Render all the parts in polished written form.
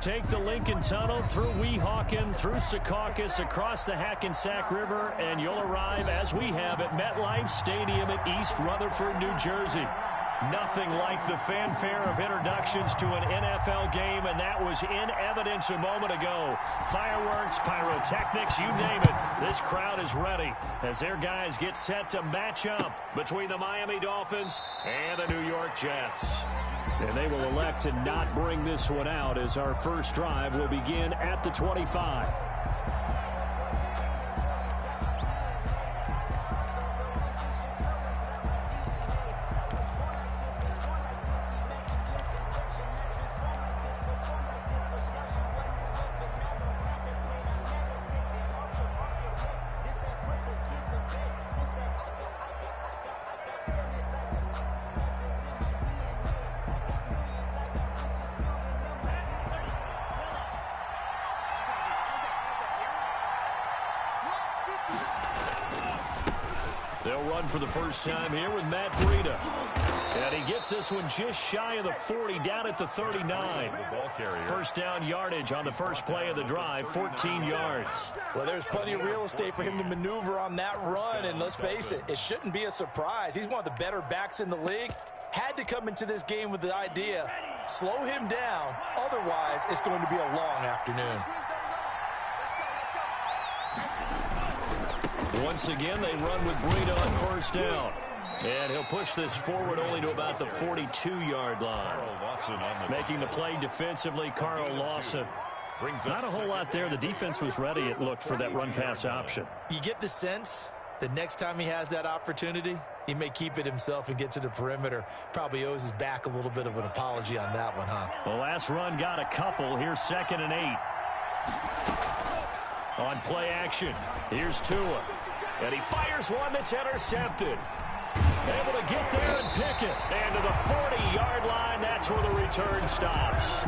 take the Lincoln Tunnel through Weehawken, through Secaucus, across the Hackensack River, and you'll arrive, as we have, at MetLife Stadium in East Rutherford, New Jersey. Nothing like the fanfare of introductions to an NFL game, and that was in evidence a moment ago. Fireworks, pyrotechnics, you name it. This crowd is ready as their guys get set to match up between the Miami Dolphins and the New York Jets. And they will elect to not bring this one out as our first drive will begin at the 25. They'll run for the first time here with Matt Breida. And he gets this one just shy of the 40, down at the 39. First down yardage on the first play of the drive, 14 yards. Well, there's plenty of real estate for him to maneuver on that run, and let's face it, it shouldn't be a surprise. He's one of the better backs in the league. Had to come into this game with the idea, slow him down, otherwise it's going to be a long afternoon. Once again, they run with Breida on first down. And he'll push this forward only to about the 42-yard line. Making the play defensively, Carl Lawson. Not a whole lot there. The defense was ready, it looked, for that run-pass option. You get the sense that next time he has that opportunity, he may keep it himself and get to the perimeter. Probably owes his back a little bit of an apology on that one, huh? The last run got a couple. Here's 2nd and 8. On play action, here's Tua. And he fires one that's intercepted. Able to get there and pick it. And to the 40-yard line, that's where the return stops.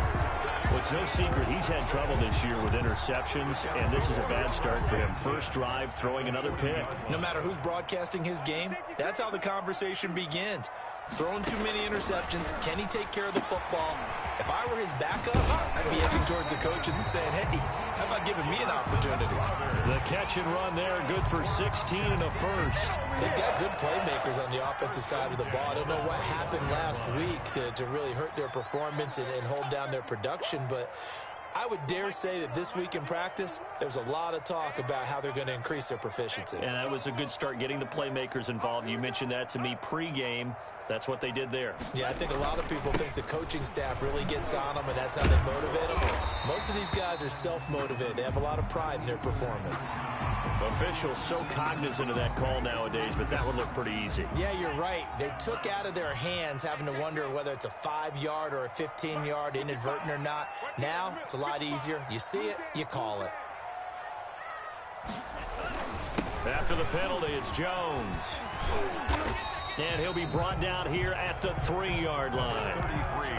Well, it's no secret he's had trouble this year with interceptions, and this is a bad start for him. First drive, throwing another pick. No matter who's broadcasting his game, that's how the conversation begins. Throwing too many interceptions. Can he take care of the football? If I were his backup, I'd be heading towards the coaches and saying, hey, how about giving me an opportunity? The catch and run there, good for 16 and a first. They've got good playmakers on the offensive side of the ball. I don't know what happened last week to really hurt their performance and hold down their production, but I would dare say that this week in practice, there's a lot of talk about how they're going to increase their proficiency. And that was a good start, getting the playmakers involved. You mentioned that to me pregame. That's what they did there. Yeah, I think a lot of people think the coaching staff really gets on them, and that's how they motivate them. Most of these guys are self-motivated. They have a lot of pride in their performance. Officials so cognizant of that call nowadays, but that would look pretty easy. Yeah, you're right. They took out of their hands having to wonder whether it's a 5-yard or a 15-yard, inadvertent or not. Now, it's a lot easier. You see it, you call it. After the penalty, it's Jones. And he'll be brought down here at the 3-yard line.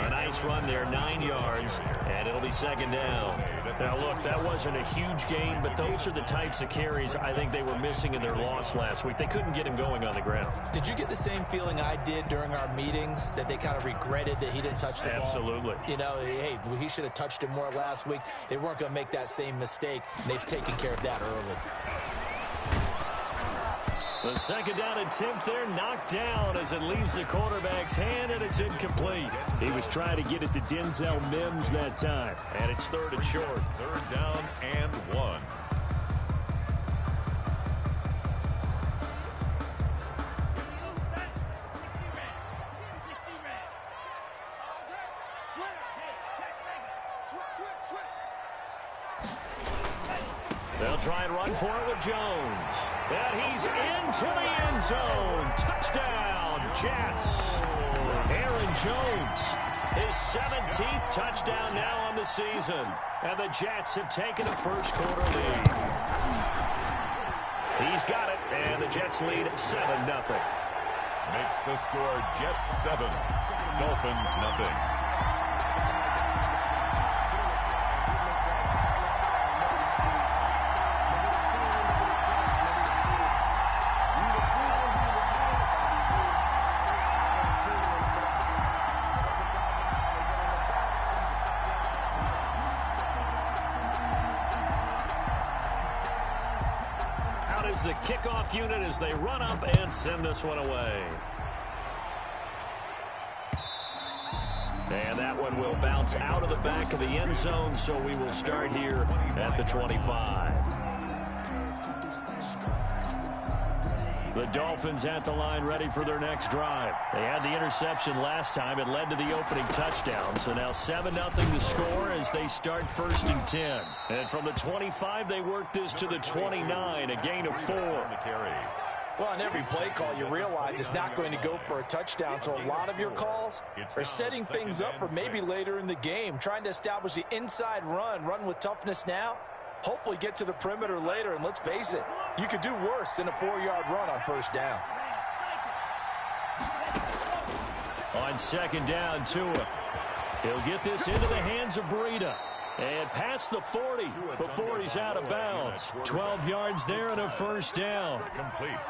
A nice run there, 9 yards, and it'll be 2nd down. Now, look, that wasn't a huge gain, but those are the types of carries I think they were missing in their loss last week. They couldn't get him going on the ground. Did you get the same feeling I did during our meetings, that they kind of regretted that he didn't touch the ball? Absolutely. You know, hey, he should have touched it more last week. They weren't going to make that same mistake, and they've taken care of that early. The 2nd down attempt there knocked down as it leaves the quarterback's hand, and it's incomplete. He was trying to get it to Denzel Mims that time. And it's 3rd and short. 3rd down and 1. They'll try and run for it with Jones. And he's into the end zone. Touchdown, Jets. Aaron Jones, his 17th touchdown now on the season. And the Jets have taken a first-quarter lead. He's got it, and the Jets lead 7-0. Makes the score Jets 7, Dolphins nothing. out as the kickoff unit as they run up and send this one away. And that one will bounce out of the back of the end zone, so we will start here at the 25. The Dolphins at the line ready for their next drive. They had the interception last time. It led to the opening touchdown. So now 7-0 to score as they start 1st and 10. And from the 25, they work this to the 29, a gain of 4. Well, on every play call, you realize it's not going to go for a touchdown. So a lot of your calls are setting things up for maybe later in the game, trying to establish the inside run with toughness now. Hopefully get to the perimeter later, and let's face it, you could do worse than a 4-yard run on 1st down. On 2nd down, Tua. He'll get this into the hands of Breida. And past the 40 before he's out of bounds. 12 yards there and a 1st down.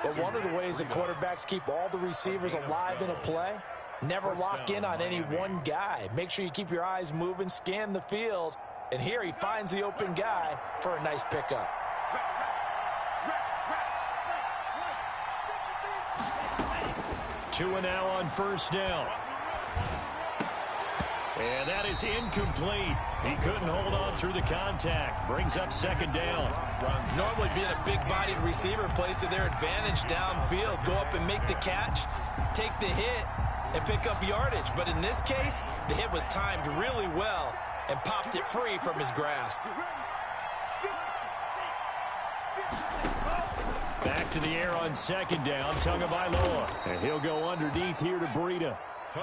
But one of the ways that quarterbacks keep all the receivers alive in a play, never lock in on any one guy. Make sure you keep your eyes moving, scan the field. And here he finds the open guy for a nice pickup. Tua now on 1st down. And that is incomplete. He couldn't hold on through the contact. Brings up 2nd down. Normally being a big-bodied receiver plays to their advantage downfield. Go up and make the catch, take the hit, and pick up yardage. But in this case, the hit was timed really well and popped it free from his grasp. Back to the air on 2nd down. Tagovailoa. And he'll go underneath here to Breida.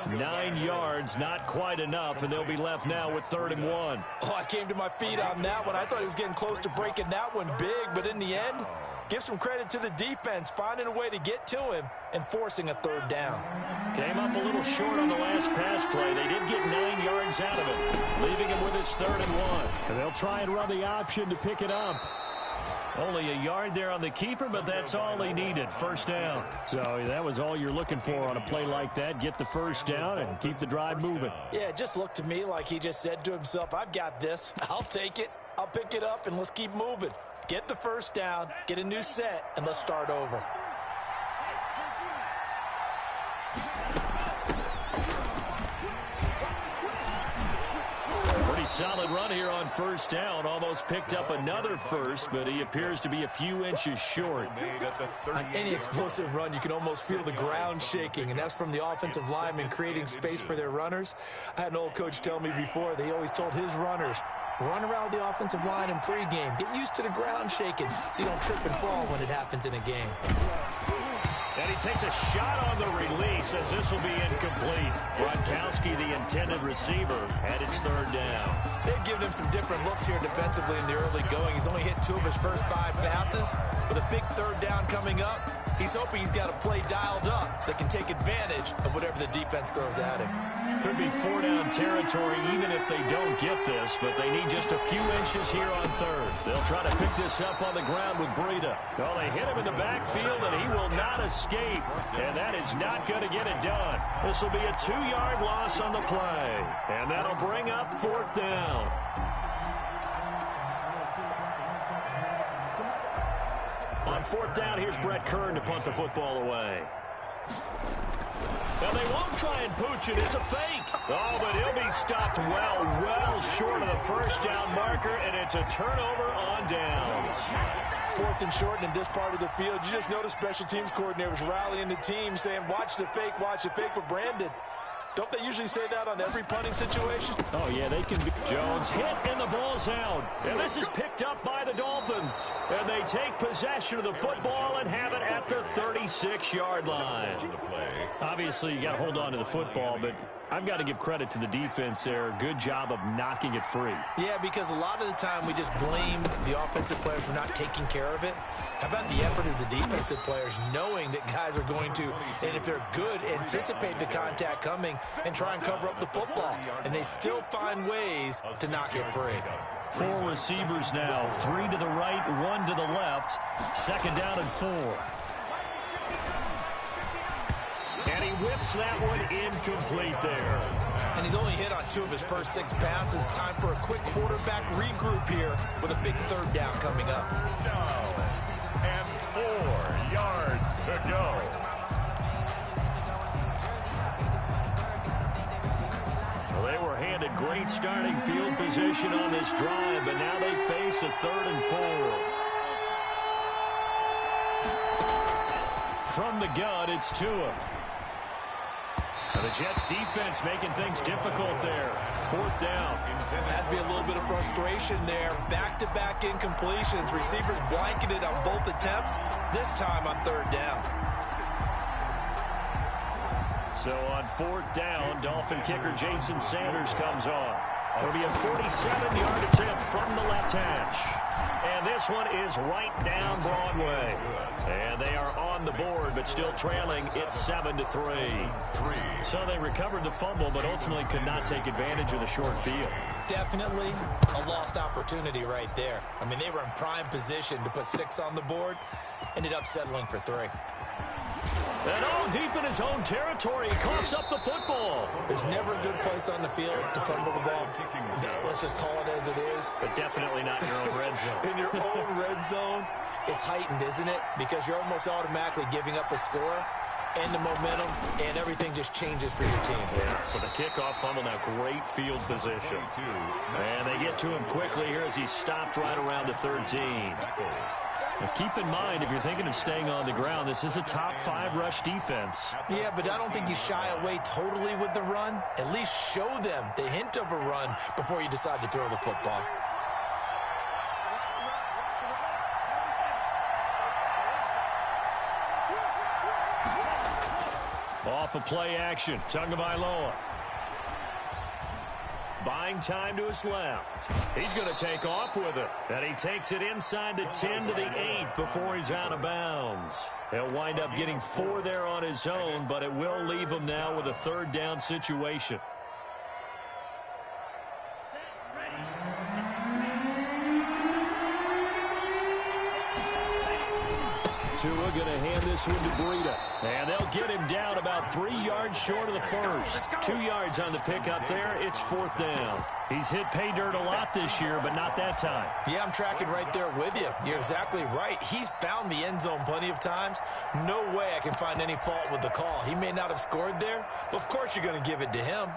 9 yards, not quite enough, and they'll be left now with 3rd and 1. Oh, I came to my feet on that one. I thought he was getting close to breaking that one big, but in the end, give some credit to the defense, finding a way to get to him and forcing a 3rd down. Came up a little short on the last pass play. They did get 9 yards out of it, leaving him with his 3rd and 1. And they'll try and run the option to pick it up. Only a yard there on the keeper, but that's all he needed. 1st down. So that was all you're looking for on a play like that. Get the 1st down and keep the drive moving. Yeah, it just looked to me like he just said to himself, I've got this. I'll take it. I'll pick it up, and let's keep moving. Get the 1st down, get a new set, and let's start over. Solid run here on 1st down. Almost picked up another first, but he appears to be a few inches short. On any explosive run, you can almost feel the ground shaking, and that's from the offensive linemen creating space for their runners. I had an old coach tell me before, they always told his runners, run around the offensive line in pregame. Get used to the ground shaking so you don't trip and fall when it happens in a game. And he takes a shot on the release as this will be incomplete. Gronkowski, the intended receiver, and it's 3rd down. They've given him some different looks here defensively in the early going. He's only hit 2 of his first 5 passes. With a big 3rd down coming up, he's hoping he's got a play dialed up that can take advantage of whatever the defense throws at him. Could be 4-down territory even if they don't get this, but they need just a few inches here on 3rd. They'll try to pick this up on the ground with Breida. Well, they hit him in the backfield, and he will not escape, and that is not going to get it done. This will be a 2-yard loss on the play, and that'll bring up 4th down. On 4th down, here's Brett Kern to punt the football away. Now they won't try and pooch it. It's a fake. Oh, but he'll be stopped well short of the 1st down marker, and it's a turnover on downs. 4th and short, and in this part of the field, you just notice special teams coordinators rallying the team saying, watch the fake, but Brandon, don't they usually say that on every punting situation? Oh, yeah, they can be. Jones hit, and the ball's out. And this is picked up by the Dolphins. And they take possession of the football and have it at the 36-yard line. Obviously, you got to hold on to the football, but I've got to give credit to the defense there. Good job of knocking it free. Yeah, because a lot of the time we just blame the offensive players for not taking care of it. How about the effort of the defensive players knowing that guys are going to, and if they're good, anticipate the contact coming and try and cover up the football. And they still find ways to knock it free. 4 receivers now, 3 to the right, 1 to the left. 2nd down and 4. And he whips that one incomplete there. And he's only hit on 2 of his first 6 passes. Time for a quick quarterback regroup here with a big 3rd down coming up. and 4 yards to go. Well, they were handed great starting field position on this drive, but now they face a 3rd and 4. From the gun, it's Tua. The Jets defense making things difficult there. 4th down. Has to be a little bit of frustration there. Back-to-back incompletions. Receivers blanketed on both attempts, this time on 3rd down. So on 4th down, Dolphin kicker Jason Sanders comes on. It'll be a 47-yard attempt from the left hash. And this one is right down Broadway. And they are on the board, but still trailing. It's 7-3. So they recovered the fumble, but ultimately could not take advantage of the short field. Definitely a lost opportunity right there. I mean, they were in prime position to put 6 on the board. Ended up settling for 3. And all deep in his own territory, he coughs up the football. There's never a good place on the field to fumble the ball. Let's just call it as it is. But definitely not in your own red zone. In your own red zone, it's heightened, isn't it? Because you're almost automatically giving up a score and the momentum, and everything just changes for your team. Yeah, so the kickoff fumble, now great field position. And they get to him quickly here as he stopped right around the 13. Now keep in mind, if you're thinking of staying on the ground, this is a top 5 rush defense. Yeah, but I don't think you shy away totally with the run. At least show them the hint of a run before you decide to throw the football. Off of play action, Tagovailoa. Buying time to his left. He's going to take off with it. And he takes it inside the 10 to the 8 before he's out of bounds. He'll wind up getting 4 there on his own, but it will leave him now with a 3rd down situation. Tua going to hand this one to Breida. And they'll get him down about 3 yards short of the first. 2 yards on the pickup there. It's 4th down. He's hit pay dirt a lot this year, but not that time. Yeah, I'm tracking right there with you. You're exactly right. He's found the end zone plenty of times. No way I can find any fault with the call. He may not have scored there, but of course you're going to give it to him.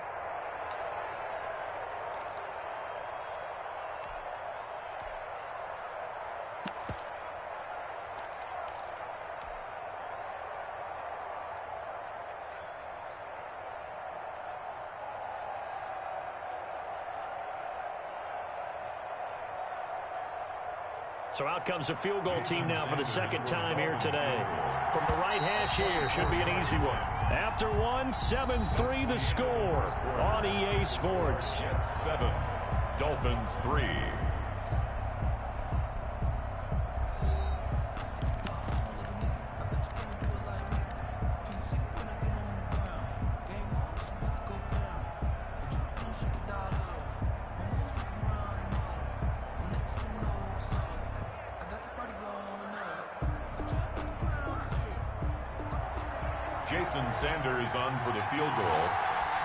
So out comes a field goal team now for the 2nd time here today. From the right hash here, should be an easy one. After one, 7-3 the score on EA Sports. Jets 7, Dolphins 3. Jason Sanders on for the field goal.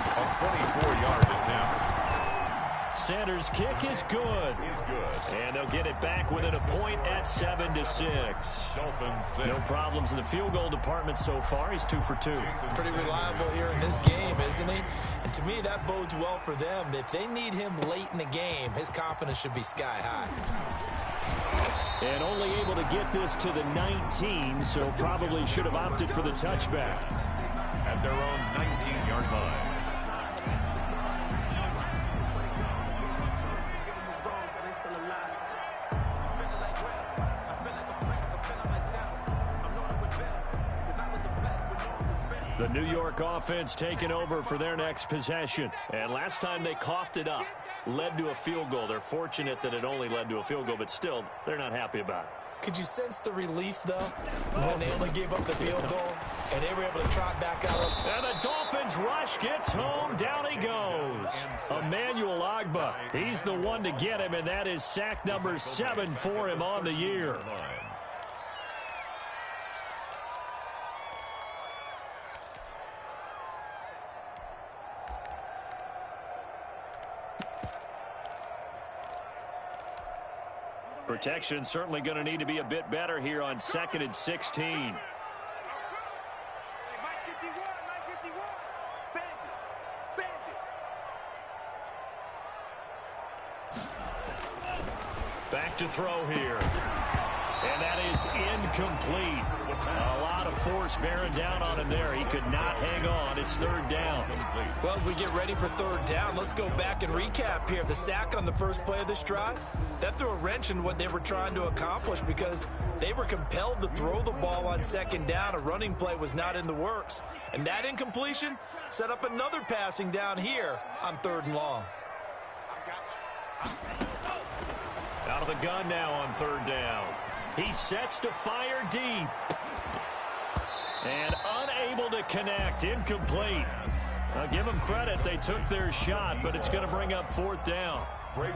A 24-yard attempt. Sanders' kick is good. He's good. And they'll get it back within a point at 7-6. Dolphins 6. No problems in the field goal department so far. He's 2 for 2. Pretty reliable here in this game, isn't he? And to me, that bodes well for them. If they need him late in the game, his confidence should be sky high. And only able to get this to the 19, so probably should have opted for the touchback. At their own 19-yard line. The New York offense taking over for their next possession. And last time they coughed it up, led to a field goal. They're fortunate that it only led to a field goal, but still, they're not happy about it. Could you sense the relief, though, when they only gave up the field goal and they were able to trot back out? And the Dolphins rush gets home. Down he goes. Emmanuel Ogbah. He's the one to get him, and that is sack number 7 for him on the year. Protection certainly going to need to be a bit better here on 2nd and 16. Back to throw here. And that is incomplete. A lot of force bearing down on him there. He could not hang on. It's 3rd down. Well, as we get ready for 3rd down, let's go back and recap here. The sack on the first play of this drive, that threw a wrench in what they were trying to accomplish because they were compelled to throw the ball on 2nd down. A running play was not in the works. And that incompletion set up another passing down here on 3rd and long. Out of the gun now on 3rd down. He sets to fire deep. And unable to connect. Incomplete. I'll give them credit. They took their shot, but it's going to bring up 4th down.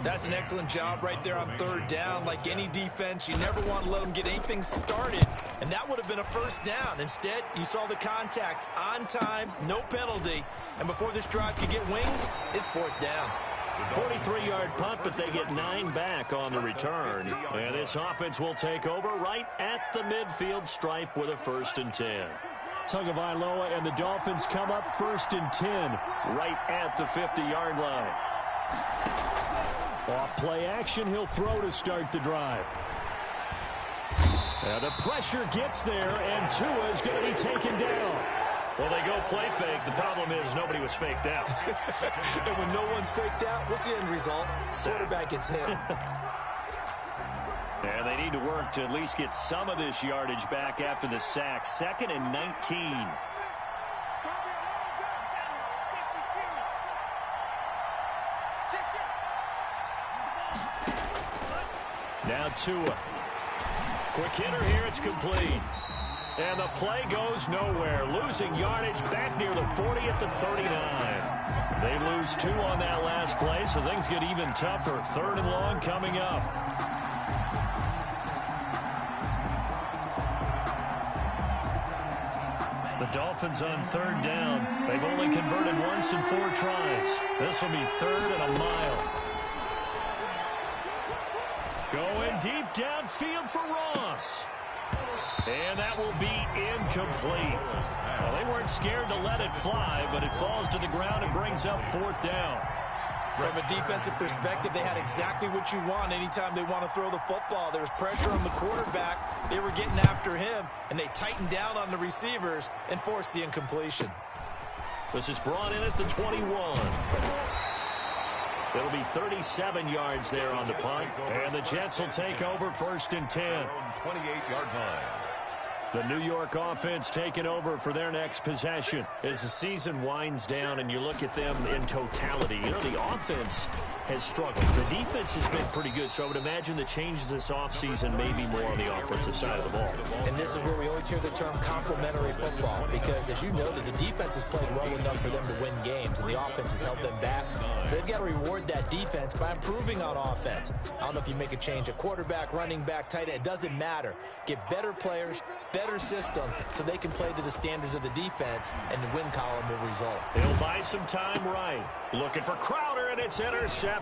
That's an excellent job right there on 3rd down. Like any defense, you never want to let them get anything started. And that would have been a 1st down. Instead, you saw the contact on time, no penalty. And before this drive could get wings, it's 4th down. 43-yard punt, but they get 9 back on the return. And this offense will take over right at the midfield stripe with a 1st and 10. Tagovailoa and the Dolphins come up 1st and 10 right at the 50-yard line. Off play action, he'll throw to start the drive. And the pressure gets there, and Tua is going to be taken down. Well, they go play fake. The problem is nobody was faked out. And when no one's faked out, what's the end result? Quarterback gets hit. And they need to work to at least get some of this yardage back after the sack. 2nd and 19. Now Tua. Quick hitter here. It's complete. And the play goes nowhere. Losing yardage back near the 40 at the 39. They lose 2 on that last play, so things get even tougher. 3rd and long coming up. The Dolphins on 3rd down. They've only converted once in 4 tries. This will be 3rd and a mile. Going deep downfield for Ross. And that will be incomplete. Well, they weren't scared to let it fly, but it falls to the ground and brings up 4th down. From a defensive perspective, they had exactly what you want anytime they want to throw the football. There was pressure on the quarterback. They were getting after him, and they tightened down on the receivers and forced the incompletion. This is brought in at the 21. It'll be 37 yards there on the punt. And the Jets will take over 1st and 10. 28-yard line. The New York offense taking over for their next possession. As the season winds down and you look at them in totality, you know, the offense has struggled. The defense has been pretty good, so I would imagine the changes this offseason may be more on the offensive side of the ball. And this is where we always hear the term complementary football, because as you noted, the defense has played well enough for them to win games, and the offense has held them back. So they've got to reward that defense by improving on offense. I don't know if you make a change at quarterback, running back, tight end. It doesn't matter. Get better players, better system, so they can play to the standards of the defense, and the win column will result. He'll buy some time right. Looking for Crowder, and it's intercepted.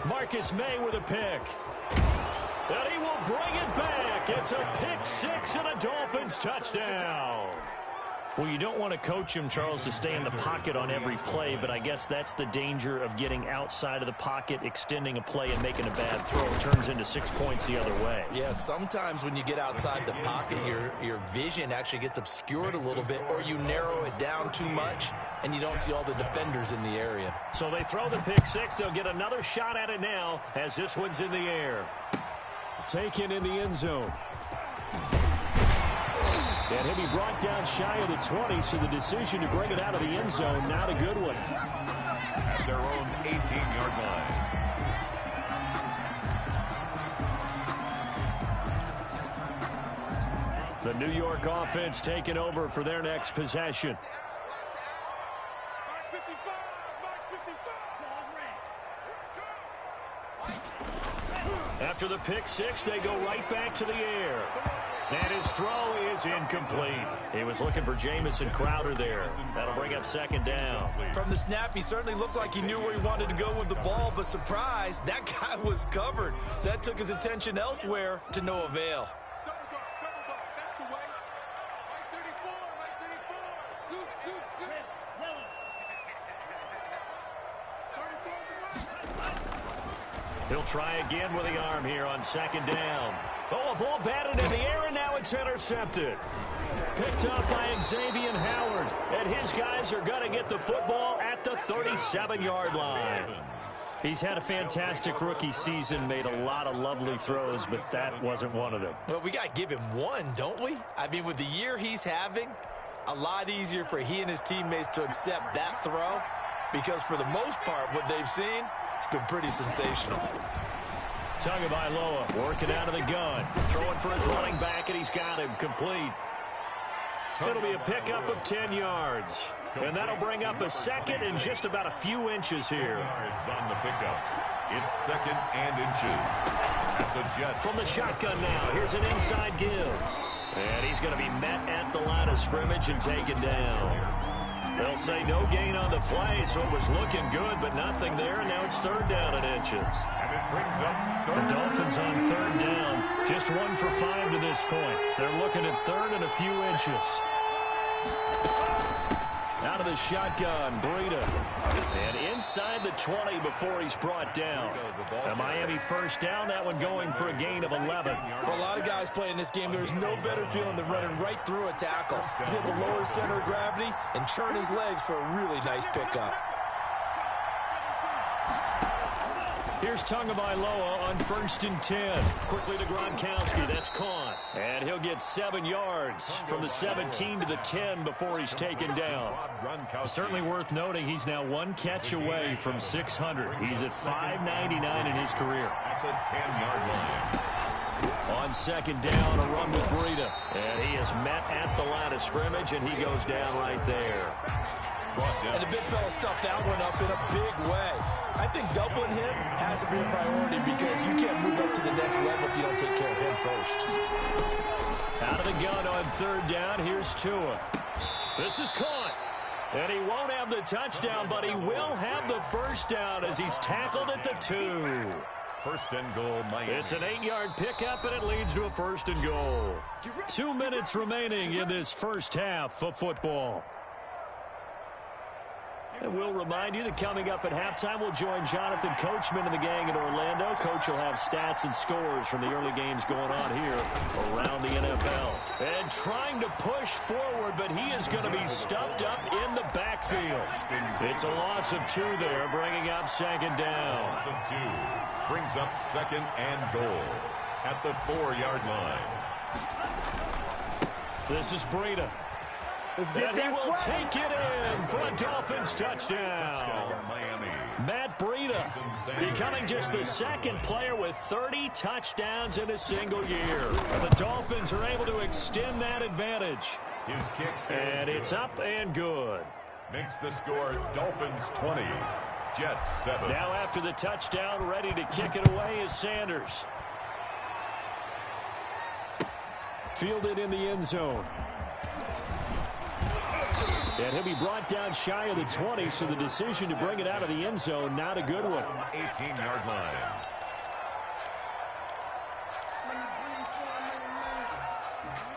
Marcus May with a pick. And he will bring it back. It's a pick 6 and a Dolphins touchdown. Well, you don't want to coach him, Charles, to stay in the pocket on every play, but I guess that's the danger of getting outside of the pocket, extending a play, and making a bad throw. It turns into 6 points the other way. Yeah, sometimes when you get outside the pocket, your vision actually gets obscured a little bit, or you narrow it down too much, and you don't see all the defenders in the area. So they throw the pick 6. They'll get another shot at it now as this one's in the air. Taken in the end zone. And he'll be brought down shy of the 20, so the decision to bring it out of the end zone, not a good one. At their own 18-yard line. The New York offense taking over for their next possession. After the pick 6, they go right back to the air. And his throw is incomplete. He was looking for Jamison Crowder there. That'll bring up second down. From the snap, he certainly looked like he knew where he wanted to go with the ball, but surprise, that guy was covered. So that took his attention elsewhere to no avail. He'll try again with the arm here on second down. Oh, a ball batted in the air, and now it's intercepted. Picked up by Xavier Howard. And his guys are going to get the football at the 37-yard line. He's had a fantastic rookie season, made a lot of lovely throws, but that wasn't one of them. Well, we got to give him one, don't we? I mean, with the year he's having, a lot easier for he and his teammates to accept that throw, because for the most part, what they've seen, it's been pretty sensational. Tagovailoa working out of the gun. Throwing for his running back, and he's got him complete. It'll be a pickup of 10 yards. And that'll bring up a second and just about a few inches here. Yards on the pickup. It's second and inches at the Jets. From the shotgun now, here's an inside give. And he's going to be met at the line of scrimmage and taken down. They'll say no gain on the play, so it was looking good, but nothing there, and now it's third down and inches. And it brings up The Dolphins on third down, just 1 for 5 to this point. They're looking at third and a few inches. Out of the shotgun, Breida. And inside the 20 before he's brought down. A Miami first down, that one going for a gain of 11. For a lot of guys playing this game, there's no better feeling than running right through a tackle. He's able to lower his center of gravity and churn his legs for a really nice pickup. Here's Tagovailoa on 1st and 10. Quickly to Gronkowski. That's caught. And he'll get 7 yards from the 17 to the 10 before he's taken down. Certainly worth noting he's now 1 catch away from 600. He's at 599 in his career. at the 10-yard line. On second down, a run with Breida. And he is met at the line of scrimmage, and he goes down right there. And the big fella stuffed that one up in a big way. I think doubling him has to be a priority because you can't move up to the next level if you don't take care of him first. Out of the gun on third down, here's Tua. This is caught. And he won't have the touchdown, but he will have the first down as he's tackled at the 2. First and goal, Miami. It's an 8-yard pickup, and it leads to a first and goal. 2 minutes remaining in this first half of football. And we'll remind you that coming up at halftime, we'll join Jonathan Coachman and the gang in Orlando. Coach will have stats and scores from the early games going on here around the NFL. And trying to push forward, but he is going to be stuffed up in the backfield. It's a loss of 2 there, bringing up second down. Loss of 2 brings up second and goal at the 4-yard line. This is Breida. And he will take it in for a Dolphins touchdown. Miami. Matt Breida becoming just the second player with 30 touchdowns in a single year. And the Dolphins are able to extend that advantage. His kick. And it's up and good. Makes the score Dolphins 20, Jets 7. Now after the touchdown, ready to kick it away is Sanders. Fielded in the end zone. And he'll be brought down shy of the 20, so the decision to bring it out of the end zone, not a good one. 18-yard line.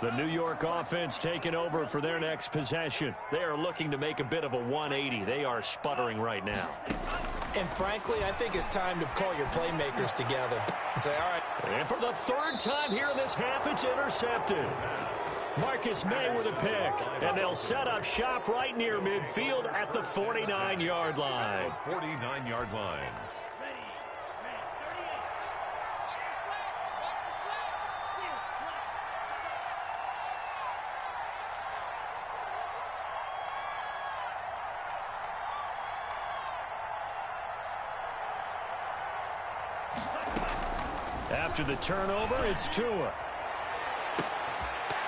The New York offense taking over for their next possession. They are looking to make a bit of a 180. They are sputtering right now. And frankly, I think it's time to call your playmakers together and say, all right. And for the third time here in this half, it's intercepted. Marcus May with a pick, and they'll set up shop right near midfield at the 49-yard line. 49-yard line. After the turnover, it's Tua.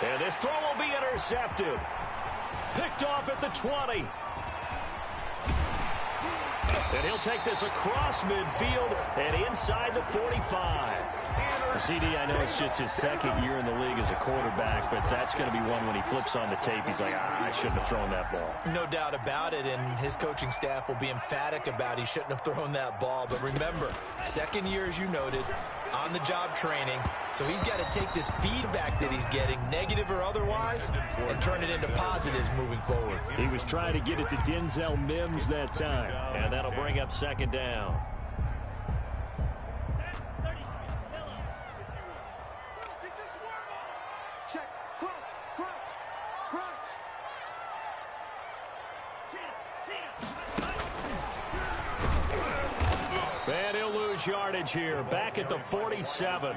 And this throw will be intercepted. Picked off at the 20. And he'll take this across midfield and inside the 45. CD, I know it's just his second year in the league as a quarterback, but that's going to be one when he flips on the tape, he's like, I shouldn't have thrown that ball. No doubt about it, and his coaching staff will be emphatic about he shouldn't have thrown that ball. But remember, second year, as you noted, on-the-job training, so he's got to take this feedback that he's getting, negative or otherwise, and turn it into positives moving forward. He was trying to get it to Denzel Mims that time, and that'll bring up second down. And he'll lose yardage here, back at the 47.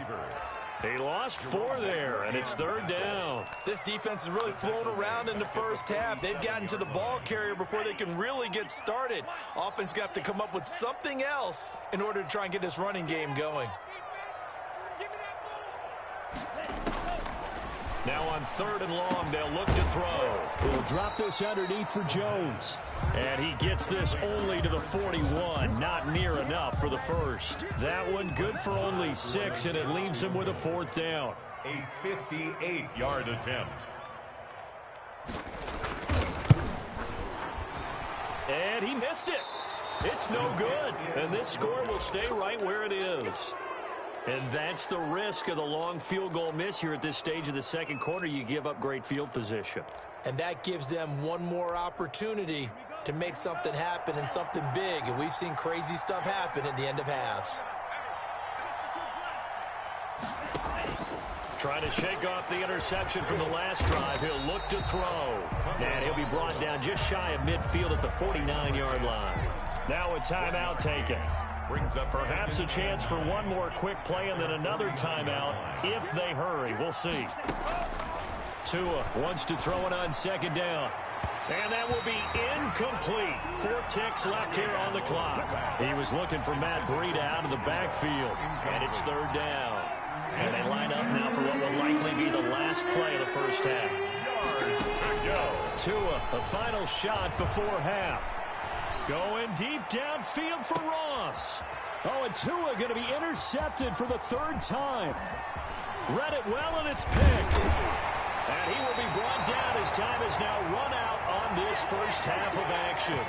He lost 4 there, and it's third down. This defense has really flown around in the first half. They've gotten to the ball carrier before they can really get started. Offense going to have to come up with something else in order to try and get this running game going. Now on third and long, they'll look to throw. He'll drop this underneath for Jones. And he gets this only to the 41. Not near enough for the first. That one good for only 6, and it leaves him with a fourth down. A 58-yard attempt. And he missed it. It's no good. And this score will stay right where it is. And that's the risk of the long field goal miss here at this stage of the second quarter. You give up great field position. And that gives them one more opportunity to make something happen and something big. And we've seen crazy stuff happen at the end of halves. Trying to shake off the interception from the last drive. He'll look to throw. And he'll be brought down just shy of midfield at the 49-yard line. Now a timeout taken. Brings up perhaps a chance for one more quick play and then another timeout if they hurry. We'll see. Tua wants to throw it on second down. And that will be incomplete. 4 ticks left here on the clock. He was looking for Matt Breida out of the backfield. And it's third down. And they line up now for what will likely be the last play of the first half. Tua, a final shot before half. Going deep downfield for Ross. Oh, and Tua going to be intercepted for the third time. Read it well, and it's picked. And he will be brought down as time is now run out on this first half of action.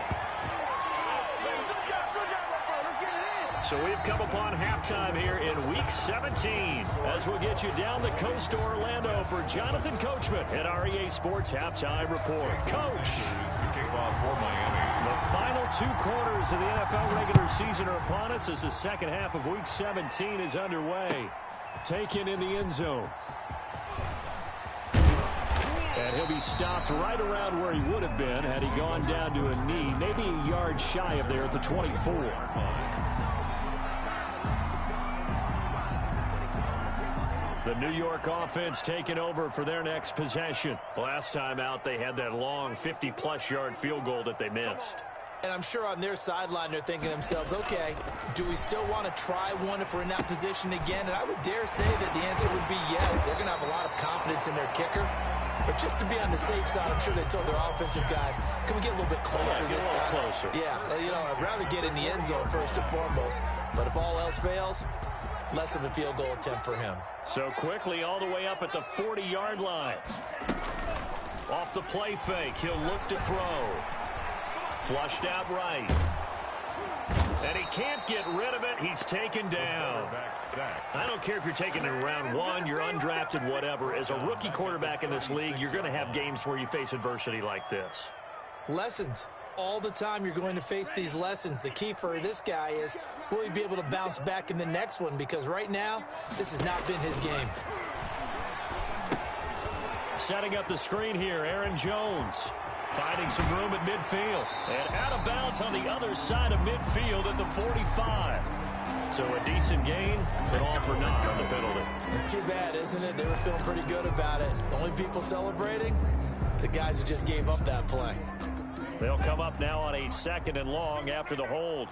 So we've come upon halftime here in Week 17 as we'll get you down the coast to Orlando for Jonathan Coachman at REA Sports Halftime Report. Coach. The final 2 quarters of the NFL regular season are upon us as the second half of Week 17 is underway. Taken in the end zone. And he'll be stopped right around where he would have been had he gone down to a knee, maybe a yard shy of there at the 24. The New York offense taking over for their next possession. Last time out, they had that long 50-plus yard field goal that they missed. And I'm sure on their sideline they're thinking to themselves, okay, do we still want to try one if we're in that position again? And I would dare say that the answer would be yes. They're going to have a lot of confidence in their kicker. But just to be on the safe side, I'm sure they told their offensive guys, can we get a little bit closer this time? Closer. Yeah, you know, I'd rather get in the end zone first and foremost. But if all else fails, less of a field goal attempt for him. So quickly all the way up at the 40-yard line. Off the play fake, he'll look to throw. Flushed out right. And he can't get rid of it. He's taken down. I don't care if you're taking it in round 1, you're undrafted, whatever. As a rookie quarterback in this league, you're going to have games where you face adversity like this. Lessons. All the time you're going to face these lessons. The key for this guy is, will he be able to bounce back in the next one? Because right now, this has not been his game. Setting up the screen here, Aaron Jones. Finding some room at midfield. And out of bounds on the other side of midfield at the 45. So a decent gain, but all for naught on the penalty. It's too bad, isn't it? They were feeling pretty good about it. The only people celebrating, the guys who just gave up that play. They'll come up now on a second and long after the hold.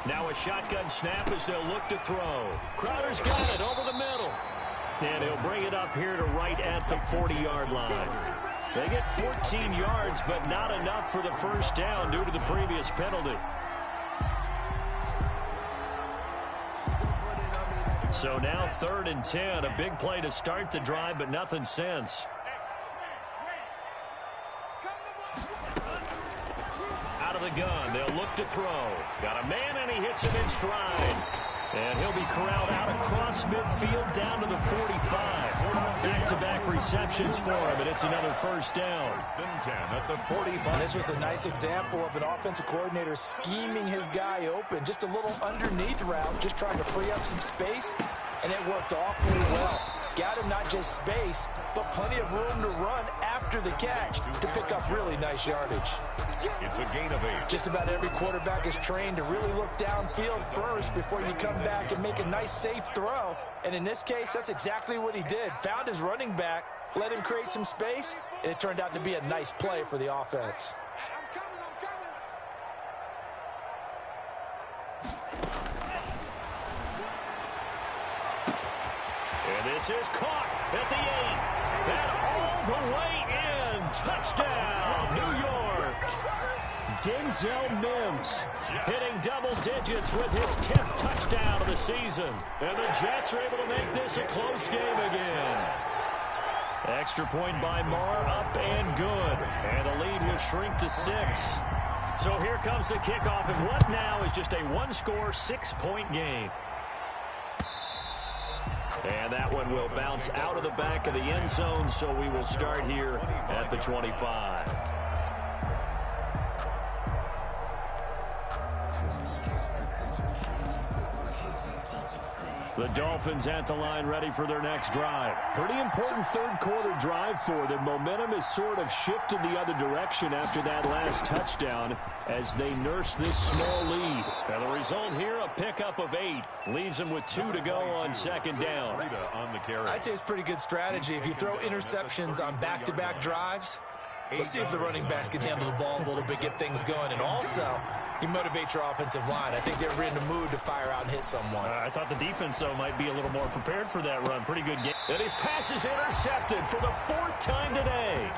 Now a shotgun snap as they'll look to throw. Crowder's got it over the middle. And he'll bring it up here to right at the 40-yard line. They get 14 yards, but not enough for the first down due to the previous penalty. So now 3rd and 10. A big play to start the drive, but nothing since. Out of the gun. They'll look to throw. Got a man, and he hits him in stride. And he'll be corralled out across midfield down to the 45. Back-to-back receptions for him, and it's another first down. 10 at the 45. And this was a nice example of an offensive coordinator scheming his guy open. Just a little underneath route, just trying to free up some space, and it worked awfully well. Got him not just space, but plenty of room to run after the catch to pick up really nice yardage. It's a gain of 8. Just about every quarterback is trained to really look downfield first before you come back and make a nice, safe throw. And in this case, that's exactly what he did. Found his running back, let him create some space, and it turned out to be a nice play for the offense. And this is caught at the 8. And all the way in. Touchdown, New York. Denzel Mims hitting double digits with his 10th touchdown of the season. And the Jets are able to make this a close game again. Extra point by Marr, up and good. And the lead will shrink to 6. So here comes the kickoff, and what now is just a one-score, 6-point game. And that one will bounce out of the back of the end zone, so we will start here at the 25. The Dolphins at the line, ready for their next drive. Pretty important third-quarter drive for them. Momentum has sort of shifted the other direction after that last touchdown as they nurse this small lead. And the result here, a pickup of 8. Leaves them with 2 to go on 2nd down. I'd say it's pretty good strategy. If you throw interceptions on back-to-back drives, let's see if the running backs can handle the ball a little bit, get things going. And also, you motivate your offensive line. I think they're in the mood to fire out and hit someone. I thought the defense, though, might be a little more prepared for that run. Pretty good game. And his pass is intercepted for the 4th time today.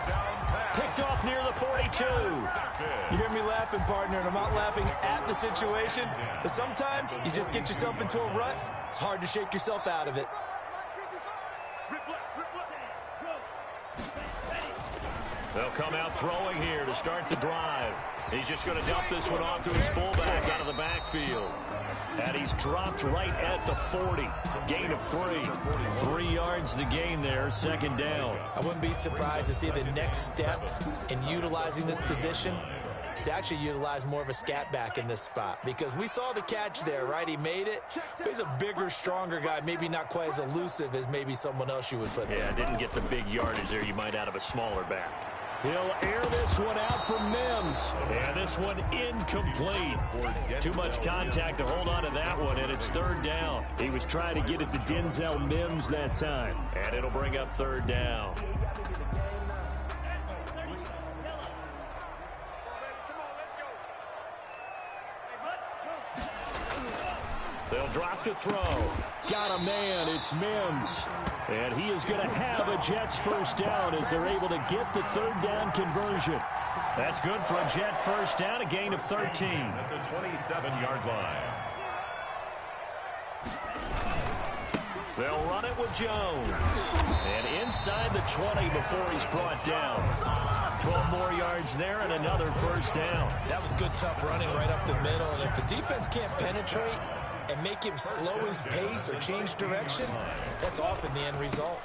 Picked off near the 42. You hear me laughing, partner, and I'm not laughing at the situation. But sometimes you just get yourself into a rut. It's hard to shake yourself out of it. They'll come out throwing here to start the drive. He's just going to dump this one off to his fullback out of the backfield. And he's dropped right at the 40. Gain of 3. 3 yards the gain there, 2nd down. I wouldn't be surprised to see the next step in utilizing this position is to actually utilize more of a scat back in this spot. Because we saw the catch there, right? He made it. But he's a bigger, stronger guy, maybe not quite as elusive as maybe someone else you would put there. Yeah, didn't get the big yardage there you might out of a smaller back. He'll air this one out for Mims. And this one incomplete. Too much contact to hold on to that one, and it's 3rd down. He was trying to get it to Denzel Mims that time. And it'll bring up 3rd down. They'll drop to throw. Got a man. It's Mims. And he is going to have a Jets first down as they're able to get the 3rd down conversion. That's good for a Jet first down, a gain of 13. At the 27-yard line. They'll run it with Jones. And inside the 20 before he's brought down. 12 more yards there and another first down. That was good, tough running right up the middle. And if the defense can't penetrate and make him slow his pace or change direction, that's often the end result.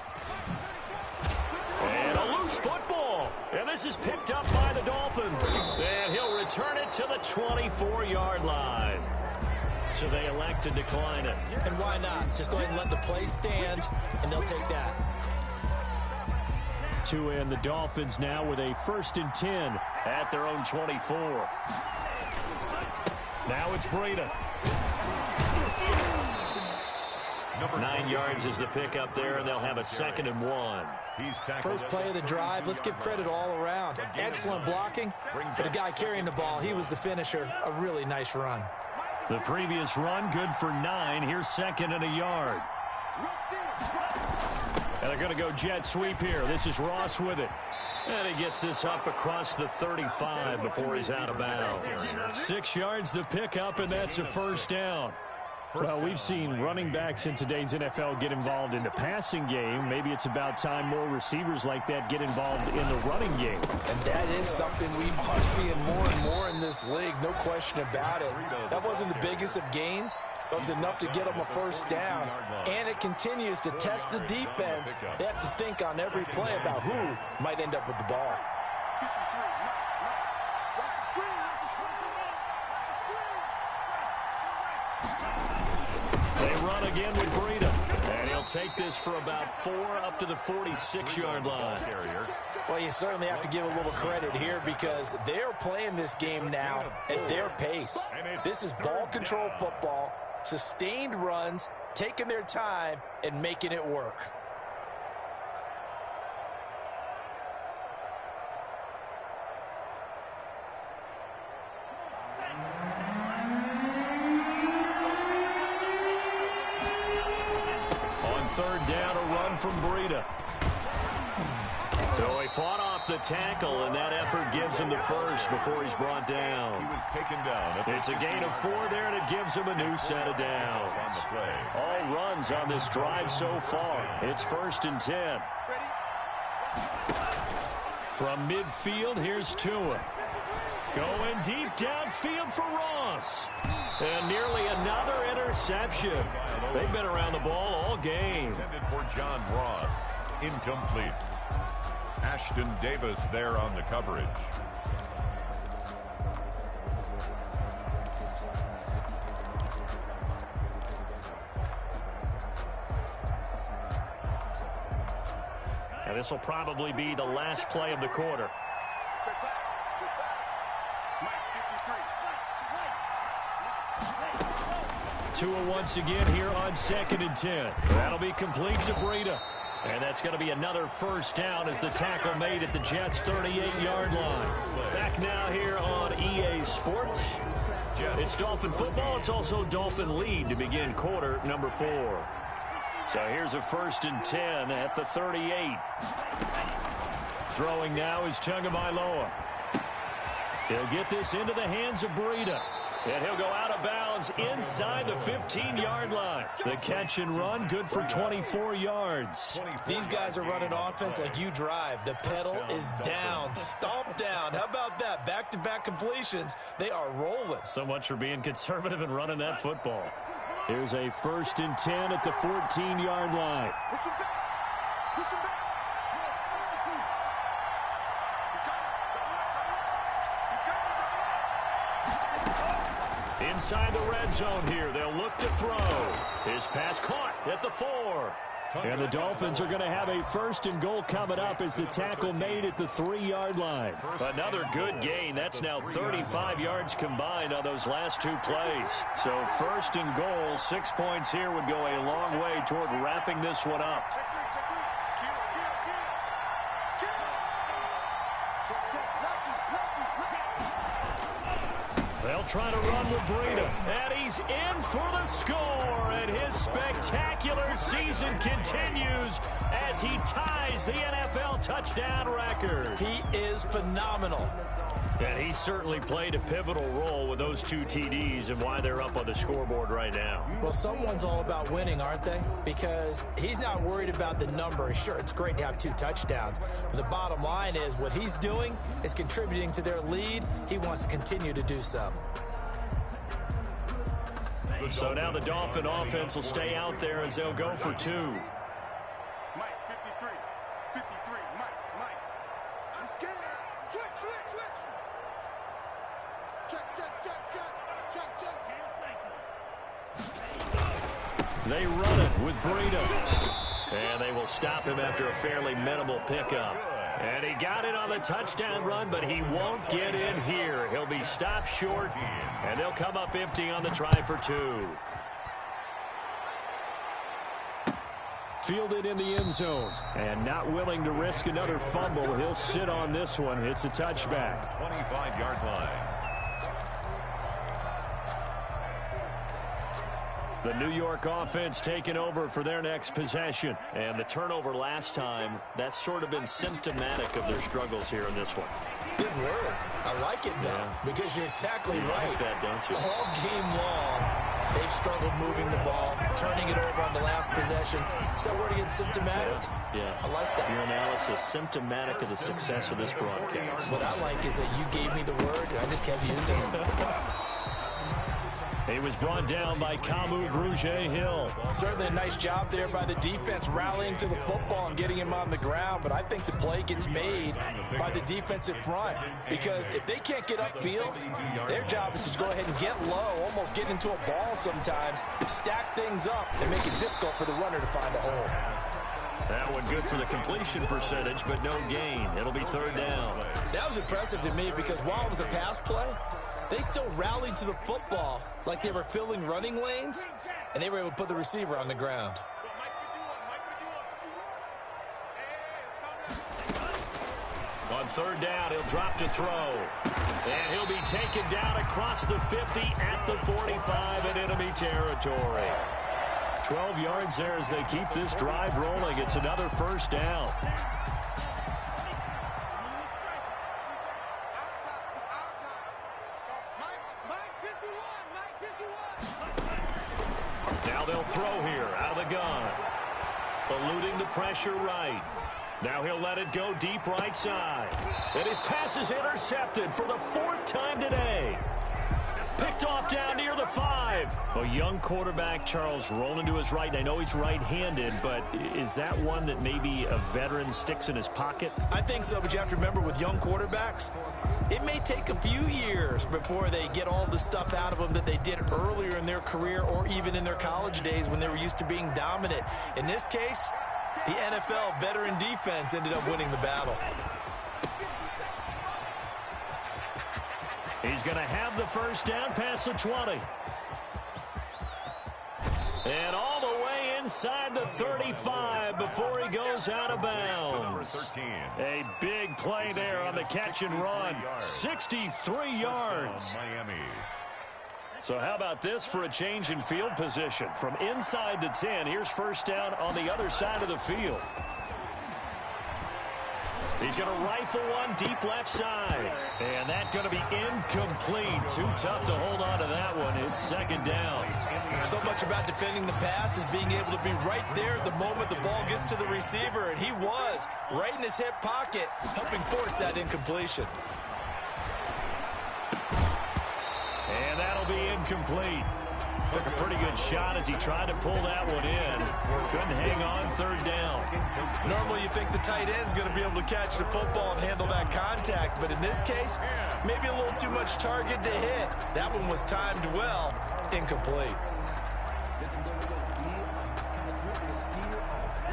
And a loose football. And this is picked up by the Dolphins. And he'll return it to the 24-yard line. So they elect to decline it. And why not? Just go ahead and let the play stand, and they'll take that. To end the Dolphins now with a 1st and 10 at their own 24. Now it's Breida. 9 yards is the pickup there, and they'll have a 2nd and 1. First play of the drive. Let's give credit all around. Excellent blocking. But the guy carrying the ball, he was the finisher. A really nice run. The previous run, good for 9. Here's 2nd and a yard. And they're going to go jet sweep here. This is Ross with it. And he gets this up across the 35 before he's out of bounds. 6 yards the pickup, and that's a first down. Well, we've seen running backs in today's NFL get involved in the passing game. Maybe it's about time more receivers like that get involved in the running game. And that is something we are seeing more and more in this league, no question about it. That wasn't the biggest of gains, but it was enough to get them a first down. And it continues to test the defense. They have to think on every play about who might end up with the ball. They run again with Breida. And he'll take this for about 4 up to the 46-yard line. Well, you certainly have to give a little credit here because they're playing this game now at their pace. This is ball control football, sustained runs, taking their time, and making it work. Third down, a run from Breida. So he fought off the tackle, and that effort gives him the first before he's brought down. He was taken down. It's a gain of 4 there, and it gives him a new set of downs. All runs on this drive so far. It's 1st and 10. From midfield, here's Tua. Going deep downfield for Ross. And nearly another interception. They've been around the ball all game. Intended for John Ross. Incomplete. Ashton Davis there on the coverage. And this will probably be the last play of the quarter. Tua once again here on 2nd and 10. That'll be complete to Breida. And that's going to be another first down as the tackle made at the Jets' 38-yard line. Back now here on EA Sports. It's Dolphin football. It's also Dolphin lead to begin quarter number 4. So here's a 1st and 10 at the 38. Throwing now is Tagovailoa. He'll get this into the hands of Breida. And he'll go out of bounds inside the 15-yard line. The catch and run, good for 24 yards. These guys are running offense like you drive. The pedal is down, stomp down. How about that? Back-to-back completions. They are rolling. So much for being conservative and running that football. Here's a 1st and 10 at the 14-yard line. Push him back. Push him back. Inside the red zone here. They'll look to throw. His pass caught at the 4. And the Dolphins are going to have a 1st and goal coming up as the tackle made at the 3-yard line. Another good gain. That's now 35 yards combined on those last 2 plays. So 1st and goal, 6 points here would go a long way toward wrapping this one up. They'll try to run with Breida. And he's in for the score. And his spectacular season continues as he ties the NFL touchdown record. He is phenomenal. And he certainly played a pivotal role with those 2 TDs and why they're up on the scoreboard right now. Well, someone's all about winning, aren't they? Because he's not worried about the number. Sure, it's great to have 2 touchdowns. But the bottom line is what he's doing is contributing to their lead. He wants to continue to do so. So now the Dolphin offense will stay out there as they'll go for 2. Mike, 53. 53. Mike. Let's get it. Switch. Check. They run it with Breida. And they will stop him after a fairly minimal pickup. And he got it on the touchdown run, but he won't get in here. He'll be stopped short, and they'll come up empty on the try for 2. Fielded in the end zone. And not willing to risk another fumble. He'll sit on this one. It's a touchback. 25-yard line. The New York offense taking over for their next possession. And the turnover last time, that's sort of been symptomatic of their struggles here in this one. Good word. I like it, though, because you're exactly right. Like that, don't you? All game long, they've struggled moving the ball, turning it over on the last possession. Is that word again, symptomatic? Yeah. I like that. Your analysis, symptomatic of the success of this broadcast. What I like is that you gave me the word, and I just kept using it. He was brought down by Kamu Grugier-Hill. Certainly a nice job there by the defense rallying to the football and getting him on the ground, but I think the play gets made by the defensive front because if they can't get upfield, their job is to go ahead and get low, almost get into a ball sometimes, stack things up, and make it difficult for the runner to find a hole. That one good for the completion percentage, but no gain. It'll be third down. That was impressive to me because while it was a pass play, they still rallied to the football like they were filling running lanes, and they were able to put the receiver on the ground. On third down, he'll drop to throw. And he'll be taken down across the 50 at the 45 in enemy territory. 12 yards there as they keep this drive rolling. It's another first down. Now they'll throw here out of the gun. Eluding the pressure right. Now he'll let it go deep right side. And his pass is intercepted for the fourth time today. Picked off down near the 5. A young quarterback, Charles, rolling to his right. I know he's right-handed, but is that one that maybe a veteran sticks in his pocket? I think so, but you have to remember with young quarterbacks, it may take a few years before they get all the stuff out of them that they did earlier in their career or even in their college days when they were used to being dominant. In this case, the NFL veteran defense ended up winning the battle. He's going to have the first down past the 20. And all the way inside the 35 before he goes out of bounds. A big play there on the catch and run. 63 yards. So how about this for a change in field position? From inside the 10, here's first down on the other side of the field. He's going to rifle one deep left side. And that's going to be incomplete. Too tough to hold on to that one. It's second down. So much about defending the pass is being able to be right there at the moment the ball gets to the receiver. And he was right in his hip pocket, helping force that incompletion. And that'll be incomplete. Took a pretty good shot as he tried to pull that one in. Couldn't hang on third down. Normally you think the tight end's going to be able to catch the football and handle that contact, but in this case, maybe a little too much target to hit. That one was timed well, incomplete.